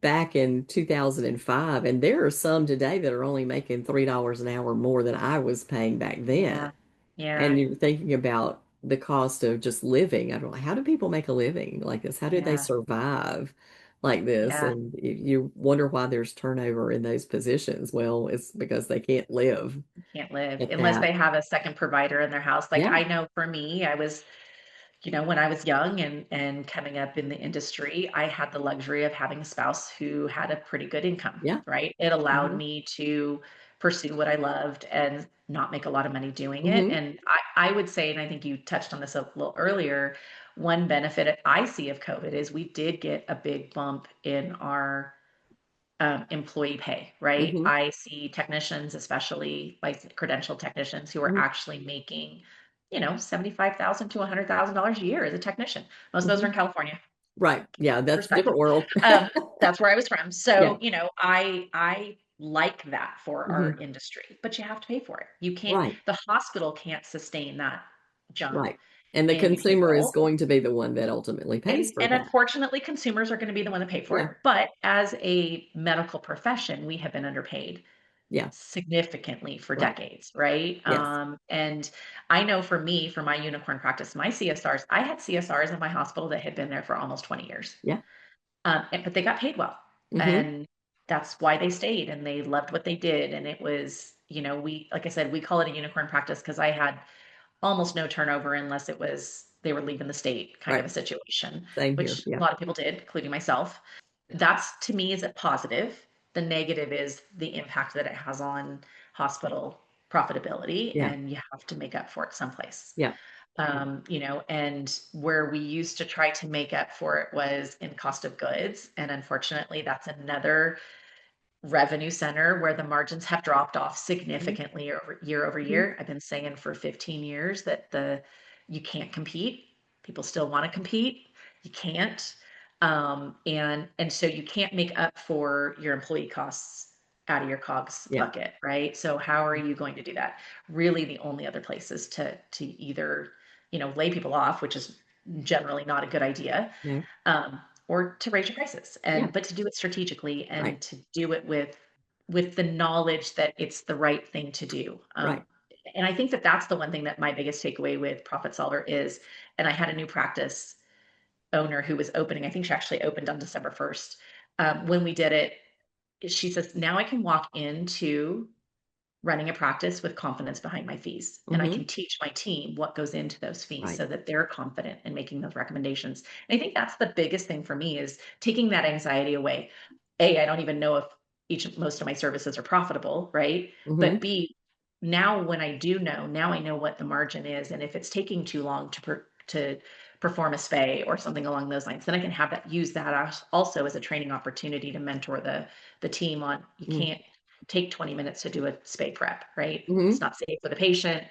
back in 2005, and there are some today that are only making $3 an hour more than I was paying back then. yeah, yeah, And you're thinking about the cost of just living. I don't know, how do people make a living like this? How do they yeah, survive like this? yeah. And you wonder why there's turnover in those positions. Well, it's because they can't live Can't live at unless that. they have a second provider in their house. Like Yeah. I know for me, I was, when I was young and coming up in the industry, I had the luxury of having a spouse who had a pretty good income, Yeah. right? It allowed Hmm. me to pursue what I loved and not make a lot of money doing it. Hmm. And I would say, and I think you touched on this a little earlier, one benefit I see of COVID is we did get a big bump in our employee pay, right? Hmm. I see technicians, especially like credentialed technicians, who are Hmm. actually making, $75,000 to $100,000 a year as a technician. Most of those are Hmm. in California. Right. Yeah, that's a Perspective. different world. Um, that's where I was from. Yeah. So, I like that for our Hmm. industry, but you have to pay for it. You can't. Right. The hospital can't sustain that jump Right. And the in consumer is payroll. going to be the one that ultimately pays And for and that. unfortunately, consumers are going to be the one that pay for it. Yeah. But as a medical profession, we have been underpaid Yeah. significantly for Right. decades, right? Yes. And I know for me, for my unicorn practice, my CSRs, I had CSRs in my hospital that had been there for almost 20 years, Yeah. but they got paid well, Hmm. and that's why they stayed and they loved what they did. And it was, we, like I said, we call it a unicorn practice because I had almost no turnover unless it was they were leaving the state kind of Right. a situation, Same here. which a Yeah. lot of people did, including myself. That's to me is a positive. The negative is the impact that it has on hospital profitability, Yeah. and you have to make up for it someplace. Yeah. Yeah. And where we used to try to make up for it was in cost of goods. And unfortunately, that's another revenue center where the margins have dropped off Hmm. significantly over Hmm. year. I've been saying for 15 years that the you can't compete. People still want to compete. You can't. And so you can't make up for your employee costs out of your COGS Yeah. bucket, right? So how are you going to do that? Really, the only other place is to either, lay people off, which is generally not a good idea, No. or to raise your prices, Yeah. but to do it strategically Right. and to do it with the knowledge that it's the right thing to do. Right. And I think that that's the one thing that my biggest takeaway with Profit Solver is. And I had a new practice owner who was opening. I think she actually opened on December 1st. When we did it, she says, now I can walk into running a practice with confidence behind my fees. And I Hmm. can teach my team what goes into those fees Right. so that they're confident in making those recommendations. And I think that's the biggest thing for me is taking that anxiety away. A, I don't even know if most of my services are profitable, right? But Hmm. B, now when I do know, now I know what the margin is. And if it's taking too long to perform a spay or something along those lines, then I can use that also as a training opportunity to mentor the team on you Hmm. can't take 20 minutes to do a spay prep, right? It's Hmm. not safe for the patient.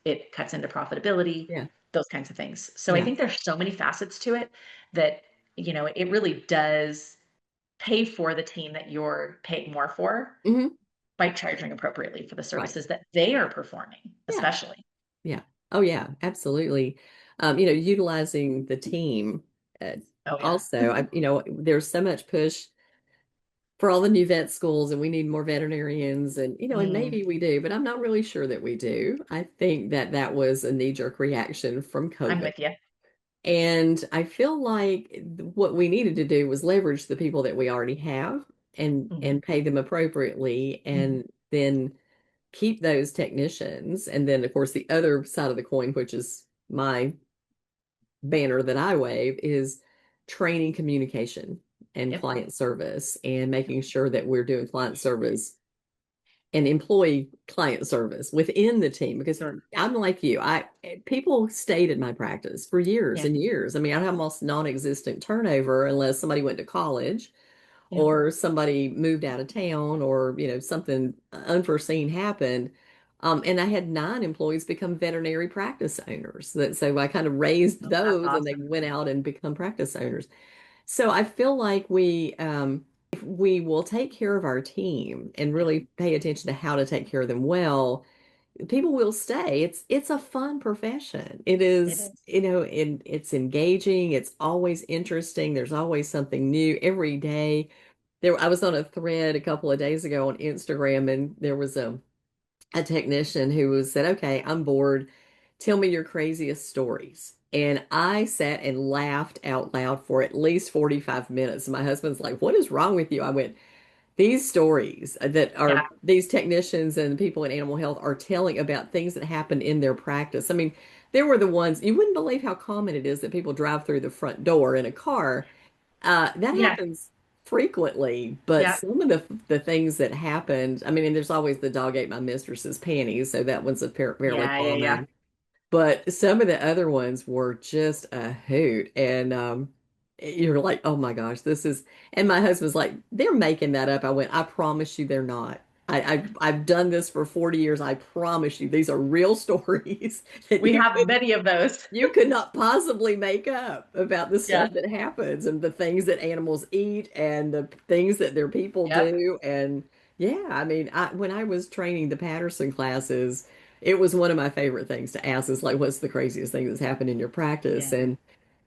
It cuts into profitability, Yeah. those kinds of things. So I Yeah. think there's so many facets to it that, it really does pay for the team that you're paying more for Hmm. by charging appropriately for the Right. services that they are performing, Yeah. especially. Yeah. Oh, yeah. Absolutely. Utilizing the team. Uh, Oh yeah. Also, there's so much push for all the new vet schools, and we need more veterinarians, and Mm, maybe we do, but I'm not really sure that we do. I think that that was a knee-jerk reaction from I'm COVID. with you. And I feel like what we needed to do was leverage the people that we already have and Hmm. pay them appropriately, and then keep those technicians. And then, of course, the other side of the coin, which is my banner that I wave, is training communication and Yep. client service, and Yep. making sure that we're doing client service and employee client service within the team. Because Sure. I'm like you, I people stayed in my practice for years Yeah. and years. I mean, I had almost non-existent turnover unless somebody went to college Yep. or somebody moved out of town, or something unforeseen happened. And I had 9 employees become veterinary practice owners. So I kind of raised Oh, that's those and they awesome. went out and become practice owners. So I feel like if we will take care of our team and Yeah, really pay attention to how to take care of them well, people will stay. It's a fun profession. It it is, is. and it's engaging. It's always interesting. There's always something new every day. I was on a thread a couple of days ago on Instagram, and there was a technician who was said, "Okay, I'm bored. Tell me your craziest stories." And I sat and laughed out loud for at least 45 minutes. My husband's like, "What is wrong with you?" I went, "These stories that Yeah, are these technicians and people in animal health are telling about things that happened in their practice." I mean, there were the ones you wouldn't believe how common it is that people drive through the front door in a car. That yeah, happens frequently, but yeah, some of the things that happened, I mean, and there's always the dog ate my mistress's panties, so that one's fairly yeah, yeah, yeah. common. But some of the other ones were just a hoot, and you're like, oh my gosh, this is. And my husband's like, they're making that up. I went, I promise you, they're not. I've done this for 40 years. I promise you, these are real stories that We have many of those. you could not possibly make up about the Yeah, stuff that happens and the things that animals eat and the things that their people yep, do. And yeah, I mean, when I was training the Patterson classes, it was one of my favorite things to ask is like, what's the craziest thing that's happened in your practice? yeah.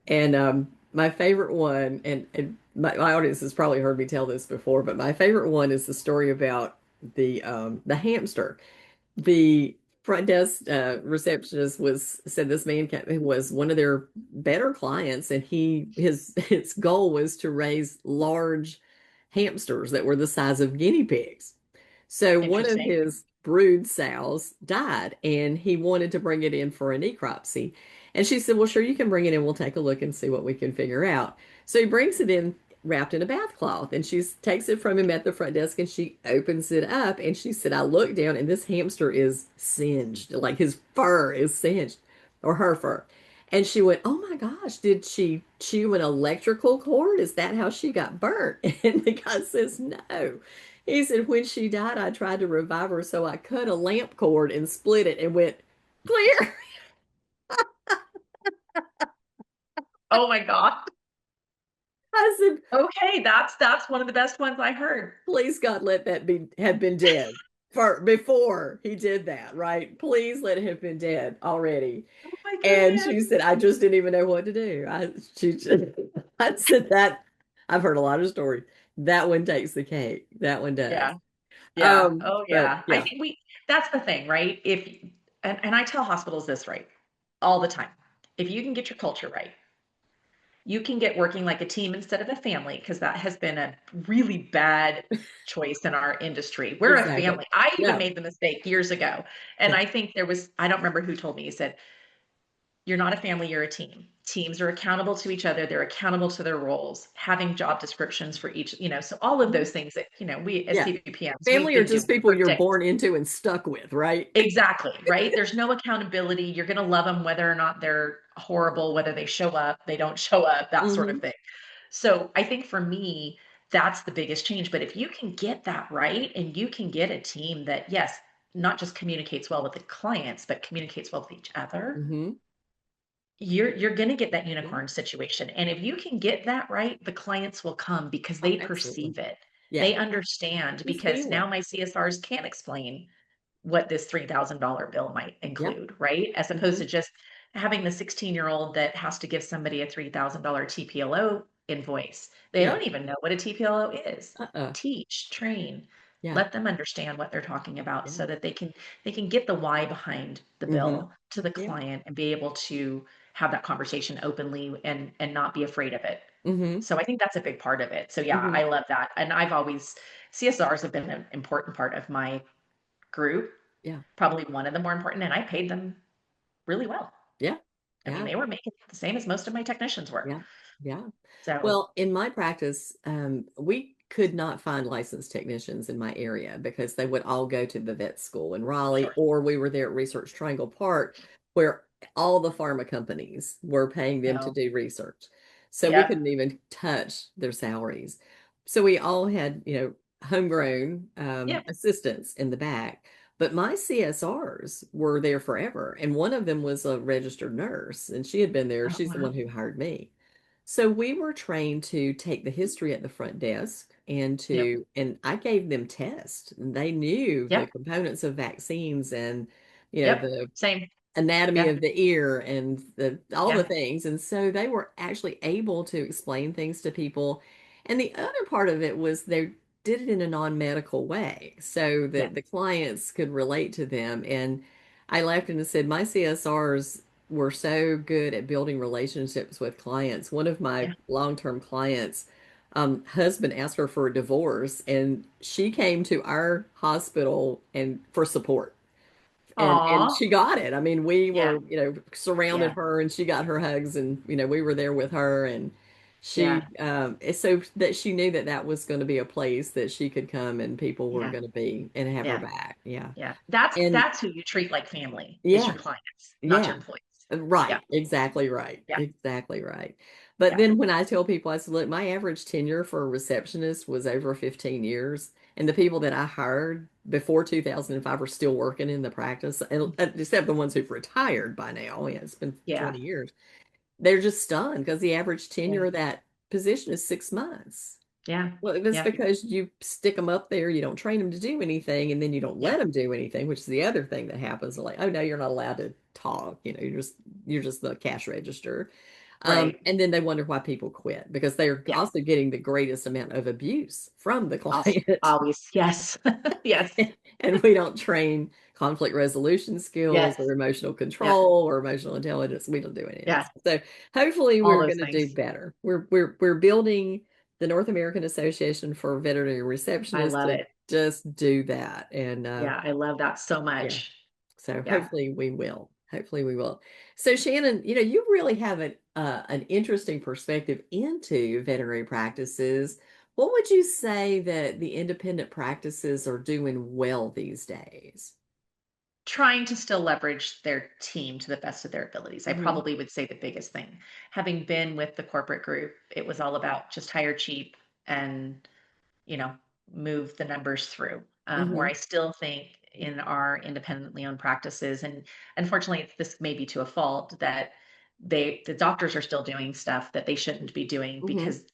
And my favorite one, and my audience has probably heard me tell this before, but my favorite one is the story about the hamster. The front desk receptionist was said this man was one of their better clients, and his goal was to raise large hamsters that were the size of guinea pigs. So one of Interesting. his brood sows died, and he wanted to bring it in for a necropsy. And she said, "Well, sure, you can bring it in. We'll take a look and see what we can figure out." So he brings it in wrapped in a bath cloth, and she takes it from him at the front desk, and she opens it up, and she said, "I look down, and this hamster is singed, like his fur is singed, or her fur." And she went, "Oh my gosh, did she chew an electrical cord? Is that how she got burnt?" And the guy says, "No." He said, "When she died, I tried to revive her, so I cut a lamp cord and split it and went clear." Oh my God. I said, Okay, that's one of the best ones I heard. "Please God, let that be have been dead for before he did that, right? Please let it have been dead already." Oh my And she goodness. said, "I just didn't even know what to do." I said that I've heard a lot of stories. That one takes the cake. That one does. Yeah, yeah. Oh But yeah. I yeah, think that's the thing, right? And I tell hospitals this, right, all the time. If you can get your culture right, you can get working like a team instead of a family, because that has been a really bad choice in our industry. We're a exactly. family. I even Yeah, made the mistake years ago. And yeah. I think I don't remember who told me, he said, you're not a family, you're a team. Teams are accountable to each other, they're accountable to their roles, having job descriptions for each, so all of Mhm. those things that, we as Yeah. CVPMs, we've Family are been just doing people for you're decades. born into and stuck with, right? Exactly, right? There's no accountability. You're going to love them whether or not they're horrible, whether they show up, they don't show up, that sort of Hmm. thing. So I think for me, that's the biggest change. But if you can get that right and you can get a team that, yes, not just communicates well with the clients, but communicates well with each other, Hmm. you're going to get that Yeah. unicorn situation. And if you can get that right, the clients will come because Oh, they absolutely. perceive it. Yeah. They understand You because feel it. now my CSRs can explain what this $3,000 bill might Yeah. include, right? As opposed Hmm. to just having the 16-year-old that has to give somebody a $3,000 TPLO invoice. They Yeah. don't even know what a TPLO is. Uh-uh. Teach, train, Yeah. let them understand what they're talking about Yeah. so that they can get the why behind the Hmm. bill to the Yeah. client and be able to have that conversation openly and not be afraid of it. Hmm. So I think that's a big part of it. So yeah, Hmm. I love that. And I've always CSRs have been an important part of my group, Yeah. probably one of the more important, and I paid them really well. Yeah. I mean, Yeah. they were making the same as most of my technicians were. Yeah. Yeah. So, Well, in my practice, we could not find licensed technicians in my area because they would all go to the vet school in Raleigh, sure. or we were there at Research Triangle Park, where all the pharma companies were paying them to No. do research. So we Yep. couldn't even touch their salaries. So we all had, homegrown Yep. assistants in the back. But my CSRs were there forever. And one of them was a registered nurse, and she had been there. Oh, She's the one wow. who hired me. So we were trained to take the history at the front desk Yep. and I gave them tests. They knew the Yep. components of vaccines and, Yep. the Same. anatomy Yeah. of the ear and all the Yeah. things. And so they were actually able to explain things to people. And the other part of it was they did it in a non-medical way so Yeah. that the clients could relate to them. And I laughed and said, my CSRs were so good at building relationships with clients. One of my Yeah. long-term clients, husband asked her for a divorce, and she came to our hospital and for support and Aw. she got it. I mean, we Yeah. were, surrounded Yeah. her and she got her hugs and, we were there with her and Yeah. so that she knew that that was going to be a place that she could come and people were Yeah. going to be and have her Yeah. back. Yeah. Yeah. That's And that's who you treat like family is yeah, your clients, not yeah. your employees. Right. Yeah. Exactly right. Yeah. Exactly right. But Yeah. then when I tell people, I said, look, my average tenure for a receptionist was over 15 years. And the people that I hired before 2005 are still working in the practice, and except the ones who've retired by now. Yeah, it's been Yeah. 20 years. They're just stunned because the average Yeah. tenure of that position is 6 months. Yeah. Well, if it's Yeah. because you stick them up there, you don't train them to do anything, and then you don't Yeah. let them do anything, which is the other thing that happens. Like, oh no, you're not allowed to talk. You're just the cash register. Right. And then they wonder why people quit because they're Yeah. also getting the greatest amount of abuse from the Also, client. always. Yes. Yes. And we don't train conflict resolution skills Yes. or emotional Yep. control or emotional intelligence. We don't do any of that Yeah. stuff. So hopefully All we're those going to do things. better. We're building the North American Association for Veterinary I Receptionists love to it. just do that. And Yeah. I love that so yeah, much. so Yeah. hopefully we will. Hopefully we will. So Shannon, you really have an interesting perspective into veterinary practices. What would you say that the independent practices are doing well these days? Trying to still leverage their team to the best of their abilities. I Mm-hmm. probably would say the biggest thing. Having been with the corporate group, it was all about just hire cheap and, you know, move the numbers through. Where Mm-hmm. I still think in our independently owned practices, and unfortunately, this may be to a fault that the doctors are still doing stuff that they shouldn't be doing Mm-hmm. because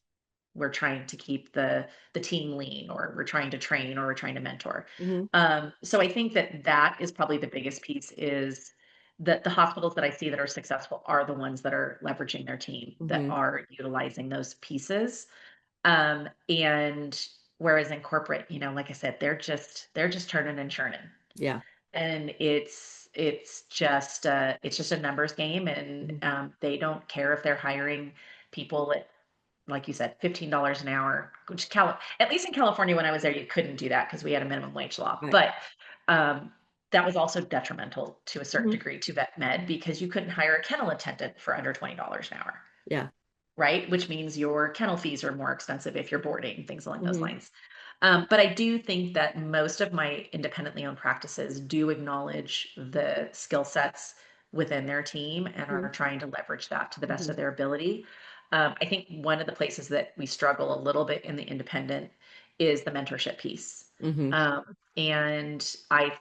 we're trying to keep the team lean, or we're trying to train, or we're trying to mentor. Mm-hmm. So I think that that is probably the biggest piece, is that the hospitals that I see that are successful are the ones that are leveraging their team, that Mm-hmm. are utilizing those pieces. And whereas in corporate, like I said, they're just turning and churning, Yeah. and it's just a numbers game, and Mm-hmm. they don't care if they're hiring people at, like you said, $15 an hour, which at least in California when I was there, you couldn't do that because we had a minimum wage law. Right. But um, that was also detrimental to a certain Mm-hmm. degree to vet med, because you couldn't hire a kennel attendant for under $20 an hour, Yeah. right? Which means your kennel fees are more expensive if you're boarding, things along those Mm-hmm. lines. But I do think that most of my independently owned practices do acknowledge the skill sets within their team and Mm-hmm. are trying to leverage that to the best Mm-hmm. of their ability. I think one of the places that we struggle a little bit in the independent is the mentorship piece. Mm-hmm. And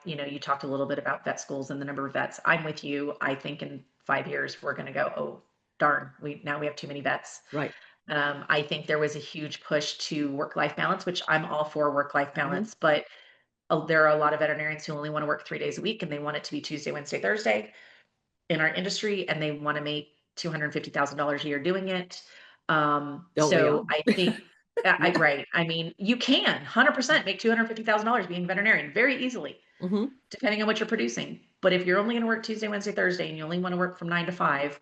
you talked a little bit about vet schools and the number of vets. I'm with you. I think in 5 years we're going to go, oh darn, we have too many vets. Right. I think there was a huge push to work-life balance, which I'm all for work-life Mm-hmm. balance, but there are a lot of veterinarians who only want to work 3 days a week, and they want it to be Tuesday, Wednesday, Thursday in our industry, and they want to make $250,000 a year doing it. Don't we So all? I think, Yeah. right. I mean, you can 100% make $250,000 being a veterinarian very easily, Mm-hmm. depending on what you're producing. But if you're only going to work Tuesday, Wednesday, Thursday, and you only want to work from 9 to 5,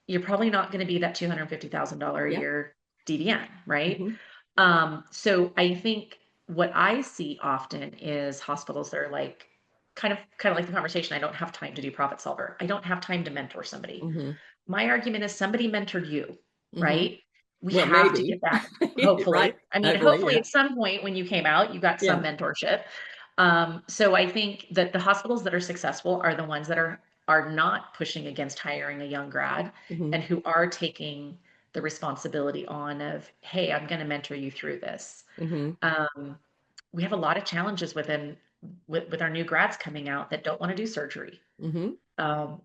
you're probably not going to be that $250,000 a Yeah. year DVN, right? Mm-hmm. So I think what I see often is hospitals that are like, kind of like the conversation. I don't have time to do profit solver. I don't have time to mentor somebody. Mm-hmm. My argument is somebody mentored you, Mm-hmm. right? We Well, have to maybe. get back. Right. Hopefully. I mean, Hopefully, hopefully yeah. at some point when you came out, you got some Yeah. mentorship. So I think that the hospitals that are successful are the ones that are not pushing against hiring a young grad, Mm-hmm. and who are taking the responsibility on of, hey, I'm going to mentor you through this. Mm-hmm. Um, we have a lot of challenges within with our new grads coming out that don't want to do surgery. Mm-hmm.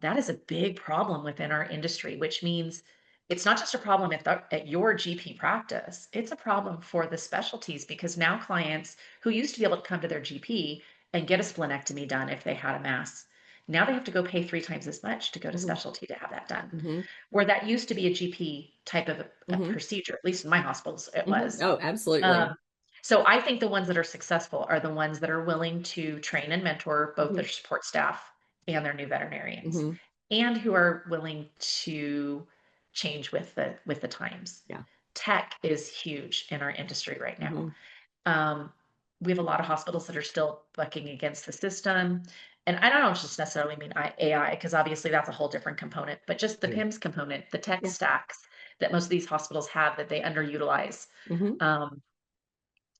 That is a big problem within our industry, which means it's not just a problem at your GP practice, it's a problem for the specialties because now clients who used to be able to come to their GP and get a splenectomy done if they had a mass, now they have to go pay 3 times as much to go to Mm-hmm. specialty to have that done. Mm-hmm. Where that used to be a GP type of a Mm-hmm. procedure, at least in my hospitals, it Mm-hmm. was. Oh, absolutely. Um, so I think the ones that are successful are the ones that are willing to train and mentor both Mm-hmm. their support staff and their new veterinarians, Mm-hmm. and who are willing to change with the times. Yeah. Tech is huge in our industry right now. Mm-hmm. Um, we have a lot of hospitals that are still bucking against the system. And I don't just necessarily mean AI, because obviously that's a whole different component, but just the Yeah. PIMS component, the tech Yeah. stacks that most of these hospitals have that they underutilize. Mm-hmm. Um,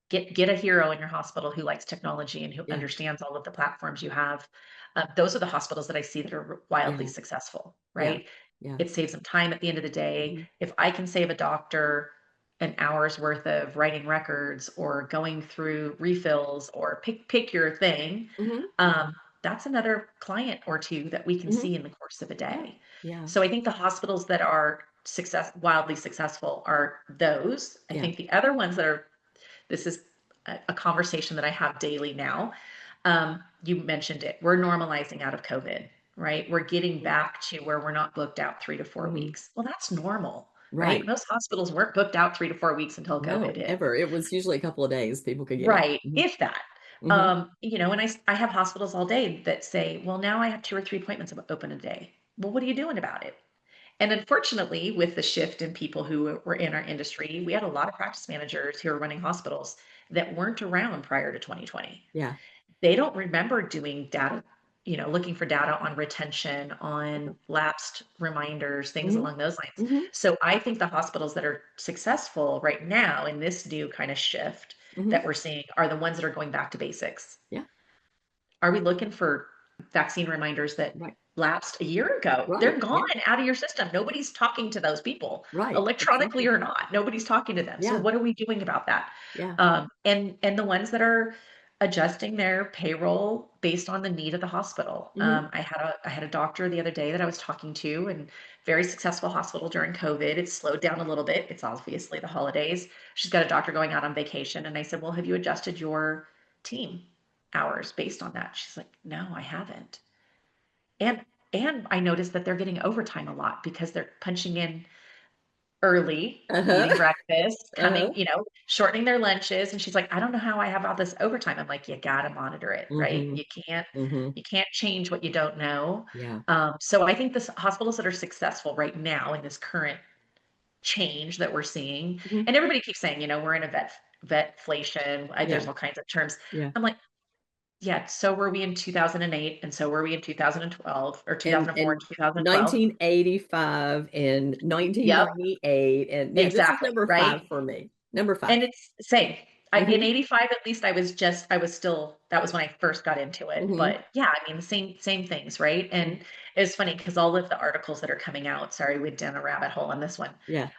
get a hero in your hospital who likes technology and who Yeah. understands all of the platforms you have. Those are the hospitals that I see that are wildly Yeah. successful, Yeah. right? Yeah. It saves them time at the end of the day. Mm-hmm. If I can save a doctor an hour's worth of writing records or going through refills or pick your thing, Mm-hmm. that's another client or two that we can Mm-hmm. see in the course of a Yeah. day. Yeah. So I think the hospitals that are wildly successful are those. I Yeah. think the other ones that are, this is a conversation that I have daily now. You mentioned it. We're normalizing out of COVID, right? We're getting back to where we're not booked out 3 to 4 Mm-hmm. weeks. Well, that's normal, right? Right. Most hospitals weren't booked out 3 to 4 weeks until COVID No, hit. ever. It was usually a couple of days people could get out. Right, Mm-hmm. if that. Mm-hmm. And I have hospitals all day that say, well, now I have 2 or 3 appointments open a day. Well, what are you doing about it? And unfortunately, with the shift in people who were in our industry, we had a lot of practice managers who were running hospitals that weren't around prior to 2020. Yeah. They don't remember doing data, looking for data on retention, on lapsed reminders, things Mm-hmm. along those lines. Mm-hmm. So I think the hospitals that are successful right now in this new kind of shift Mm-hmm. that we're seeing are the ones that are going back to basics. Yeah. Are we looking for vaccine reminders that Right. lapsed a year ago? They're Right. gone Yeah. out of your system. Nobody's talking to those people, Right. electronically Exactly. or not. Nobody's talking to them. So Yeah. what are we doing about that? Yeah. And the ones that are adjusting their payroll based on the need of the hospital. Mm-hmm. I had a doctor the other day that I was talking to, and very successful hospital during COVID. It's slowed down a little bit. It's obviously the holidays. She's got a doctor going out on vacation, and I said, "Well, have you adjusted your team hours based on that?" She's like, "No, I haven't." And and I noticed that they're getting overtime a lot because they're punching in early, Uh-huh. eating breakfast, Uh-huh. shortening their lunches. And she's like, "I don't know how I have all this overtime." I'm like, "You gotta monitor it, right? Mm-hmm. Can't Mm-hmm. you can't change what you don't know." Yeah. So I think the hospitals that are successful right now in this current change that we're seeing, Mm-hmm. and everybody keeps saying, we're in a vetflation. Yeah. There's all kinds of terms. Yeah. I'm like, yeah, so were we in 2008, and so were we in 2012, or And 2004 and and 2012. 1985 and Yep, 1998 and yeah, this is exactly, number right? five for me. Number five. And it's same. In Mm-hmm. 85, at least I was still, that was when I first got into it. Mm-hmm. But yeah, I mean, the same things, right? And it's funny because all of the articles that are coming out, sorry, we went down a rabbit hole on this one. Yeah.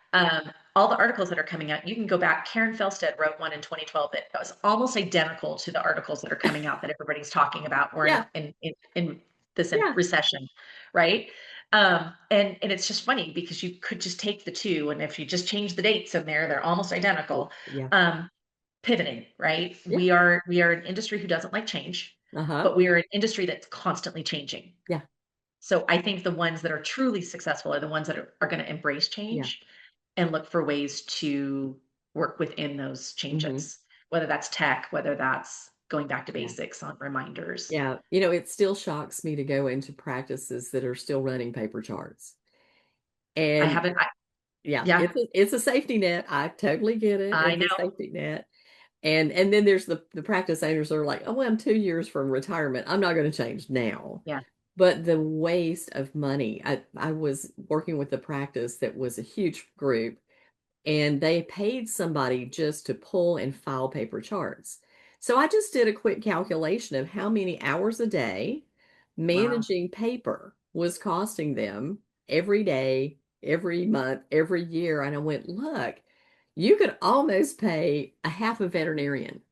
All the articles that are coming out, you can go back. Karen Felstead wrote one in 2012 that was almost identical to the articles that are coming out that everybody's talking about. We're Yeah. in this Yeah. recession, right? And it's just funny because you could just take the two, and if you just change the dates in there, they're almost identical. Yeah. Um, Pivoting, right? Yeah. We are an industry who doesn't like change, Uh-huh. but we are an industry that's constantly changing. Yeah. So I think the ones that are truly successful are the ones that are going to embrace Yeah. change and look for ways to work within those Mm-hmm. changes, whether that's tech, whether that's going back to Yeah. basics on reminders. Yeah. It still shocks me to go into practices that are still running paper charts. I And haven't, yeah, yeah, it's a safety net. I totally get it. I It's a know. safety net. And then there's the practice owners that are like, oh, well, I'm 2 years from retirement. I'm not going to change now. Yeah. But the waste of money. I was working with a practice that was a huge group, and they paid somebody just to pull and file paper charts. So I just did a quick calculation of how many hours a day Wow. managing paper was costing them every day, every month, every year. And I went, look, you could almost pay a half a veterinarian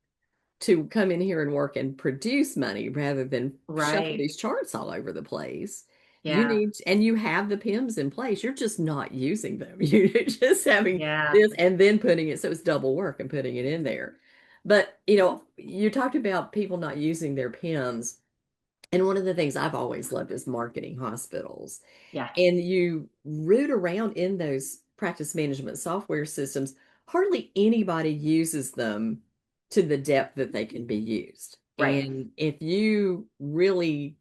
to come in here and work and produce money rather than shuffle Right. these charts all over the place. You Yeah. need, and you have the PIMs in place. You're just not using them. You're just having Yeah. this and then putting it, so it's double work and putting it in there. But, you talked about people not using their PIMs. And one of the things I've always loved is marketing hospitals. Yeah. And you root around in those practice management software systems, hardly anybody uses them to the depth that they can be used. Right. And if you really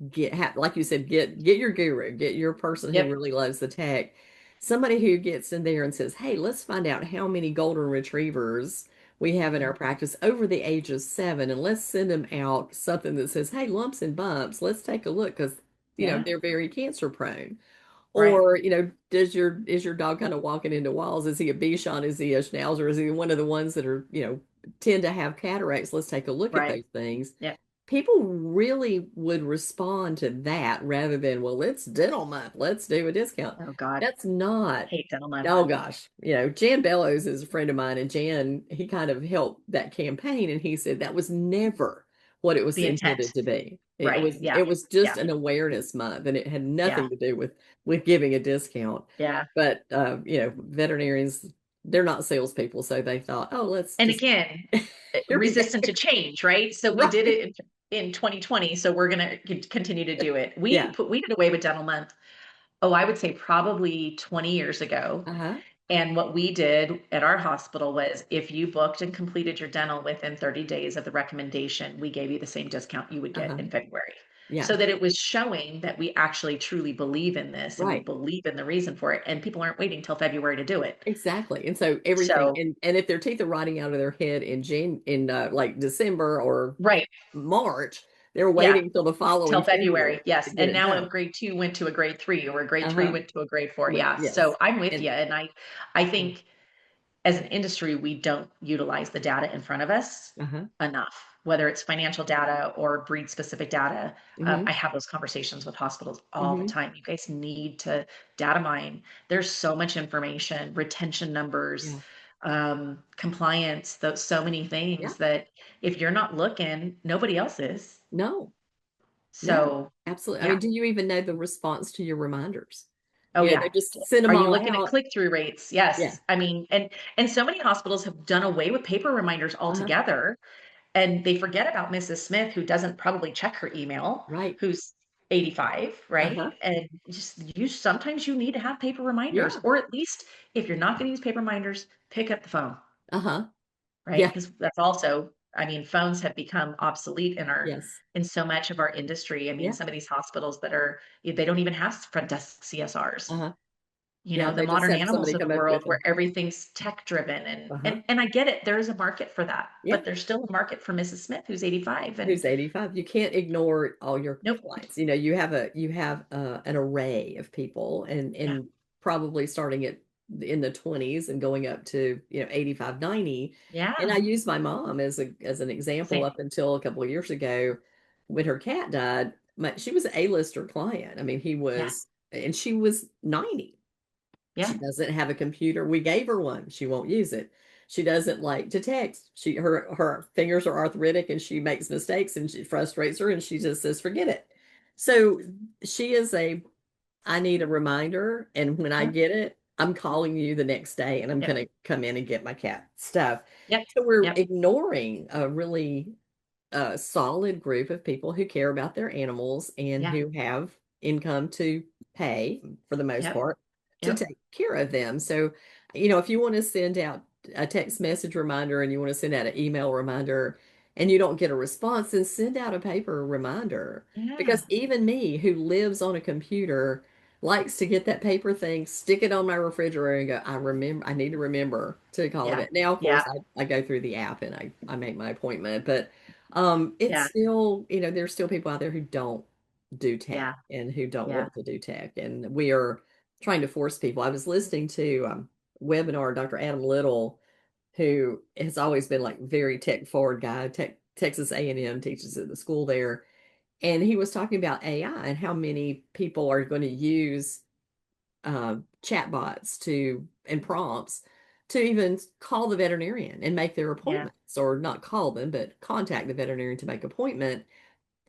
like you said, get your guru, get your person who Yep. really loves the tech, somebody who gets in there and says, "Hey, let's find out how many golden retrievers we have in our practice over the age of 7, and let's send them out something that says, hey, lumps and bumps, let's take a look because Yeah. they're very cancer prone." Right. Or, is your dog kind of walking into walls? Is he a Bichon? Is he a Schnauzer? Is he one of the ones that are, tend to have cataracts? Let's take a look at Right. those things. Yep. People really would respond to that rather than, well, it's dental month. Let's do a discount. Oh God. That's not, Hate dental month. oh gosh. Jan Bellows is a friend of mine, and Jan, he kind of helped that campaign, and he said that was never what it was The intent. intended to be. It Right. was Yeah. it was just Yeah. an awareness month, and it had Yeah. nothing to do with giving a discount. Yeah. But veterinarians, they're not salespeople, so they thought, oh, let's And just again, here we go. resistant to change, right? So we did Right. it in 2020. So we're going to continue to do it. Yeah. We did away with dental month. Oh, I would say probably 20 years ago. Uh-huh. And what we did at our hospital was if you booked and completed your dental within 30 days of the recommendation, we gave you the same discount you would get Uh-huh. in February. Yeah. So that it was showing that we actually truly believe in this and we Right. believe in the reason for it. And people aren't waiting till February to do it. Exactly. And so everything, So, and if their teeth are rotting out of their head in like December or right. March, they're Yeah. waiting till the Till following February. February to Yes. get And it now a done. grade 2 went to a grade 3 or a grade 3 Uh-huh. went to a grade 4. Yeah. So Yes. I'm with you. And And I yeah. think as an industry, we don't utilize the data in front of us Uh-huh. enough, whether it's financial data or breed specific data. Mm-hmm. I have those conversations with hospitals all the Mm-hmm. time. You guys need to data mine. There's so much information, retention numbers, Yeah. compliance, so many Yeah. things that if you're not looking, nobody else is. No. No. So, Absolutely. I mean, yeah. do you even know the response to your reminders? Oh They yeah. just send them Are you all looking at out. click-through rates? Yeah. Yes. I mean, and so many hospitals have done away with paper reminders Uh-huh. altogether, and they forget about Mrs. Smith, who doesn't probably check her email, Right. who's 85, right? Uh-huh. And just sometimes you need to have paper reminders, Yeah. or at least if you're not going to use paper reminders, pick up the phone, Uh-huh. right? Yeah. Because that's also, I mean, phones have become obsolete Yes. in so much of our industry. I mean, Yeah. some of these hospitals that are they don't even have front desk CSRs. Uh-huh. You Yeah. know, the They just modern have animals somebody of the come up world with where them. everything's tech driven Uh-huh. and I get it, there is a market for that, Yeah. but there's still a market for Mrs. Smith who's 85 Who's and 85. You can't ignore all your nope. clients. You have an array of people, Yeah. and probably starting at in the 20s and going up to 85, 90. And I Yeah. use my mom as an example. Same. Up until a couple of years ago when her cat died. She was an A-lister client. I mean, Yeah. and she was 90. She Yeah. doesn't have a computer. We gave her one. She won't use it. She doesn't like to text. Her fingers are arthritic and she makes mistakes and she frustrates her and she just says, forget it. So she is I need a reminder. And when I Yeah. get it, I'm calling you the next day and I'm Yep. going to come in and get my cat stuff. Yep. So we're Yep. ignoring a really solid group of people who care about their animals and Yeah. who have income to pay for the most Yep. part to Yep. take care of them. So, if you want to send out a text message reminder and you want to send out an email reminder and you don't get a response, then send out a paper reminder. Yeah. Because even me, who lives on a computer, likes to get that paper thing, stick it on my refrigerator and go, I need to remember to call it Yeah. in. Now, of course, Yeah. I go through the app and I make my appointment, but it's Yeah. still, there's still people out there who don't do tech Yeah. and who don't Yeah. want to do tech. And we are trying to force people. I was listening to webinar, Dr. Adam Little, who has always been like very tech forward guy. Texas A&M teaches at the school there. And he was talking about AI and how many people are going to use chatbots and prompts to even call the veterinarian and make their Yeah. appointments, or not call them, but contact the veterinarian to make appointment.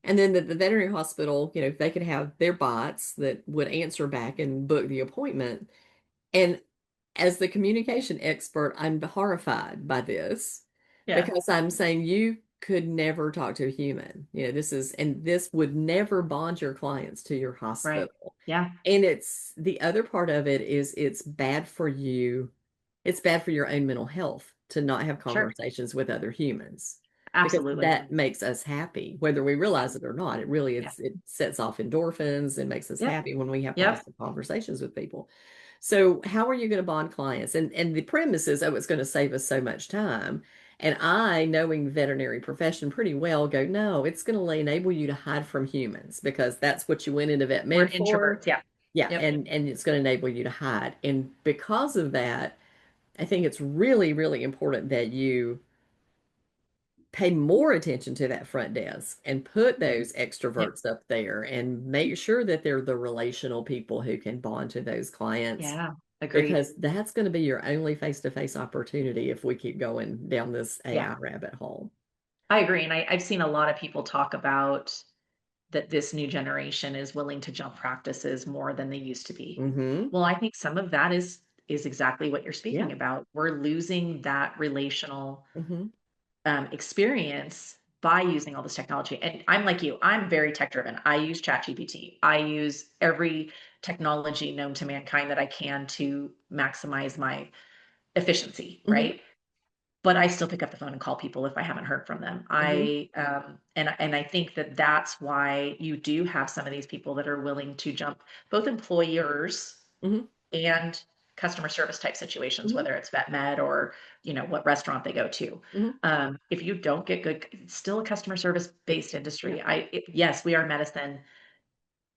And then the veterinary hospital, they could have their bots that would answer back and book the appointment. And as the communication expert, I'm horrified by this Yeah. because I'm saying you could never talk to a human. And this would never bond your clients to your Right. hospital. Yeah. And it's the other part of it is it's bad for you. It's bad for your own mental health to not have Sure. conversations with other humans because Absolutely. that makes us happy, whether we realize it or not. Yeah. It sets off endorphins and makes us Yep. happy when we have Yep. positive conversations with people. So how are you going to bond clients? And the premise is, oh, it's going to save us so much time. And I, knowing the veterinary profession pretty well, go, no, it's going to enable you to hide from humans because that's what you went into vet We're med for. introverts. Yeah. Yeah, Yep. and it's going to enable you to hide. And because of that, I think it's really, really important that you pay more attention to that front desk and put those Yep. extroverts up there and make sure that they're the relational people who can bond to those clients, Yeah. Agreed. because that's going to be your only face-to-face opportunity if we keep going down this Yeah. AI rabbit hole. I agree. And I've seen a lot of people talk about that this new generation is willing to jump practices more than they used to be. Mm-hmm. Well, I think some of that is exactly what you're Yeah. speaking about. We're losing that relational Mm-hmm. experience by using all this technology. And I'm like you, I'm very tech driven. I use ChatGPT. I use every technology known to mankind that I can to maximize my efficiency, Mm-hmm. right? But I still pick up the phone and call people if I haven't heard from them. Mm-hmm. And I think that that's why you do have some of these people that are willing to jump, both employers Mm-hmm. and customer service type situations, Mm-hmm. whether it's vet med or what restaurant they go to. Mm-hmm. If you don't get good, it's still a customer service based Yeah. industry. Yes, we are medicine,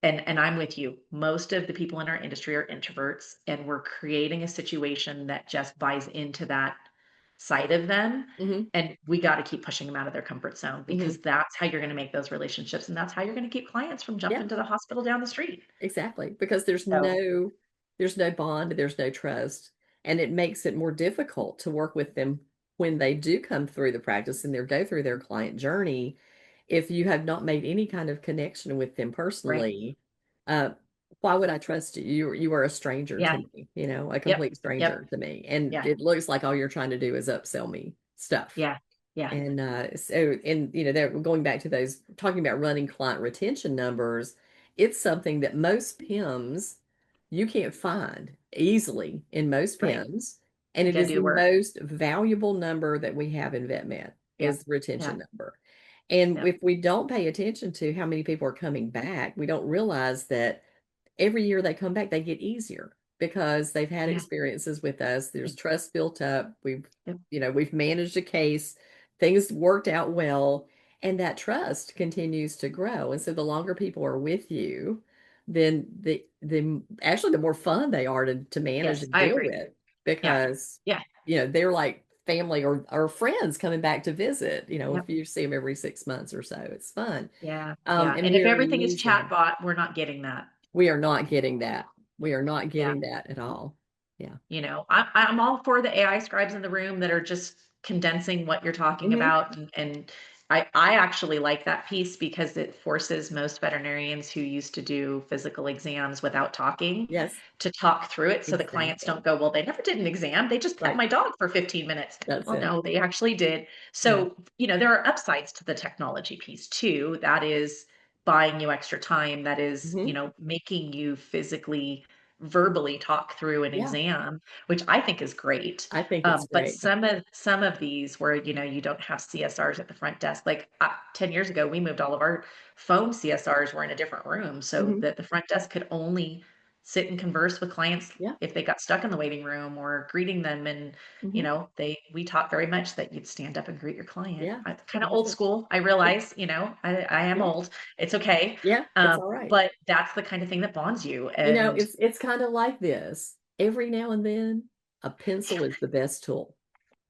and I'm with you. Most of the people in our industry are introverts, and we're creating a situation that just buys into that side of them. Mm-hmm. And we got to keep pushing them out of their comfort zone Mm-hmm. because that's how you're going to make those relationships, and that's how you're going to keep clients from Yeah. jumping to the hospital down the street. Exactly, because So, there's no bond, there's no trust, and it makes it more difficult to work with them when they do come through the practice and they go through their client journey. If you have not made any kind of connection with them right. personally, uh, why would I trust you? You are a stranger to Yeah. me, a Yep. complete Yep. stranger to me, and Yeah. it looks like all you're trying to do is upsell me stuff. Yeah. Yeah. And they're going back to those talking about running client retention numbers. It's something that most PIMs you can't find easily in most Right. PIMs. And You it gotta is do the the work. most valuable number that we have in VetMed Yeah. is the retention Yeah. number. And Yep. if we don't pay attention to how many people are coming back, we don't realize that every year they come back, they get easier because they've had Yeah. experiences with us. There's trust built up. Yep. We've managed a case, things worked out well, and that trust continues to grow. And so the longer people are with you, then the actually the more fun they are to manage Yes, and I deal agree. with Yeah. because Yeah. they're like family or friends coming back to visit, if Yep. you see them every 6 months or so. It's fun. Yeah. Yeah. And And we if are everything is losing. chatbot, we're not getting that. We are not getting that. We are not Yeah. getting that at all. Yeah. I'm all for the AI scribes in the room that are just condensing what you're talking Hmm. about, and I actually like that piece because it forces most veterinarians who used to do physical exams without talking Yes, to talk through it so the clients don't exactly. go, well, they never did an exam. They just pet Right. my dog for 15 minutes. That's Well, it. no, they actually did. Yeah. So, there are upsides to the technology piece too. That is buying you extra time. That is, Hmm. making you physically verbally talk through an Yeah. exam, which I think is great. I think it's But great. some of these where you don't have CSRs at the front desk. Like 10 years ago, we moved all of our phone CSRs were in a different room so Hmm. that the front desk could only sit and converse with clients Yeah. if they got stuck in the waiting room or greeting them. And Hmm. we taught very much that you'd stand up and greet your client. Yeah. Kind of That's old it. school. I Yeah. realize, I am Yeah. old. It's okay. Yeah. It's all right. But that's the kind of thing that bonds you. And It's kind of like this. Every now and then, a pencil is the best tool.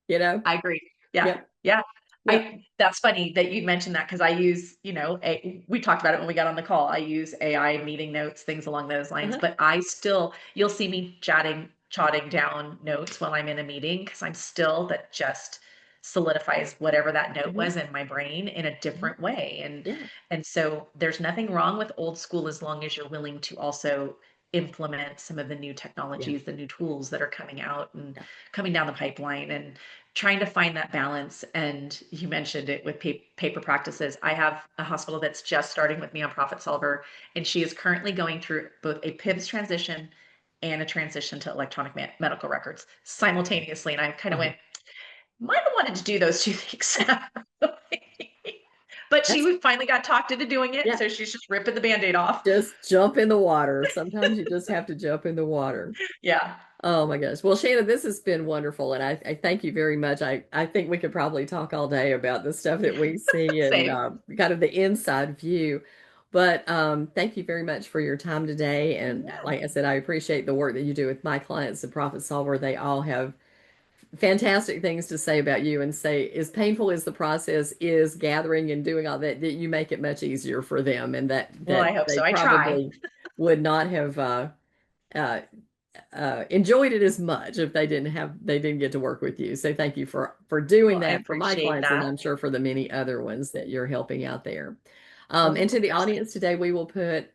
You know? I agree. Yeah. Yep. Yeah. Yep. That's funny that you mentioned that because I use, we talked about it when we got on the call. I use AI meeting notes, things along those lines, Uh-huh. but you'll see me chatting jotting down notes while I'm in a meeting because I'm still that just solidifies whatever that note Mhm. was in my brain in a Mhm. different way. Yeah. And so there's nothing wrong with old school as long as you're willing to also implement some of the new Yeah. technologies, the new tools that are coming out and Yeah. coming down the pipeline, and trying to find that balance. And you mentioned it with paper practices. I have a hospital that's just starting with me on Profit Solver, and she is currently going through both a PIVS transition and a transition to electronic medical records simultaneously. And I kind of Uh-huh. went, might have wanted to do those two things. But That's she finally got talked into doing it, yeah. so she's just ripping the Band-Aid off. Just jump in the water. Sometimes you just have to jump in the water. Yeah. Oh my gosh. Well, Shannon, this has been wonderful, and I thank you very much. I think we could probably talk all day about the stuff that we see and Same. kind of the inside view. But thank you very much for your time today. And Yeah. like I said, I appreciate the work that you do with my clients, the Profit Solver. They all have fantastic things to say about you and say, as painful as the process is gathering and doing all that, that you make it much easier for them, and Well, that I hope they so. I try. probably would not have uh, enjoyed it as much if they didn't get to work with you. So thank you for doing Well, I that for my appreciate clients, and that. I'm sure for the many other ones that you're helping out there. Well, And of to the course. audience today, we will put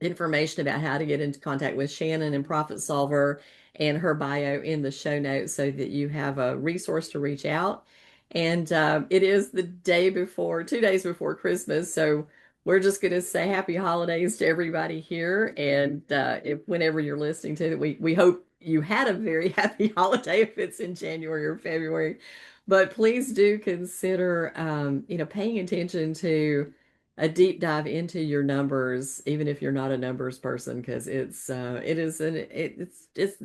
information about how to get into contact with Shannon and Profit Solver and her bio in the show notes so that you have a resource to reach out. And it is the day before, 2 days before Christmas. So we're just going to say happy holidays to everybody here. And if whenever you're listening to it, we hope you had a very happy holiday if it's in January or February. But please do consider, paying attention to a deep dive into your numbers, even if you're not a numbers person, because it's the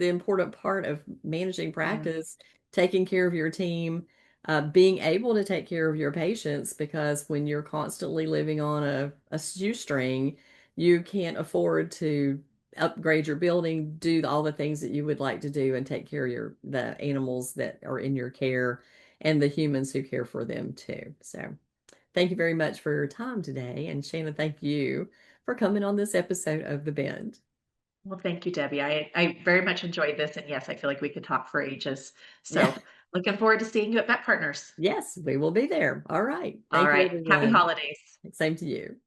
important part of managing Yeah. practice, taking care of your team, being able to take care of your patients, because when you're constantly living on a shoestring, you can't afford to upgrade your building, do all the things that you would like to do, and take care of the animals that are in your care and the humans who care for them too. So. Thank you very much for your time today. And Shannon, thank you for coming on this episode of The Bend. Well, thank you, Debbie. I very much enjoyed this. And yes, I feel like we could talk for ages. Yeah. So looking forward to seeing you at Vet Partners. Yes, we will be there. All right. All Thank you, right. Happy everyone. holidays. Same to you.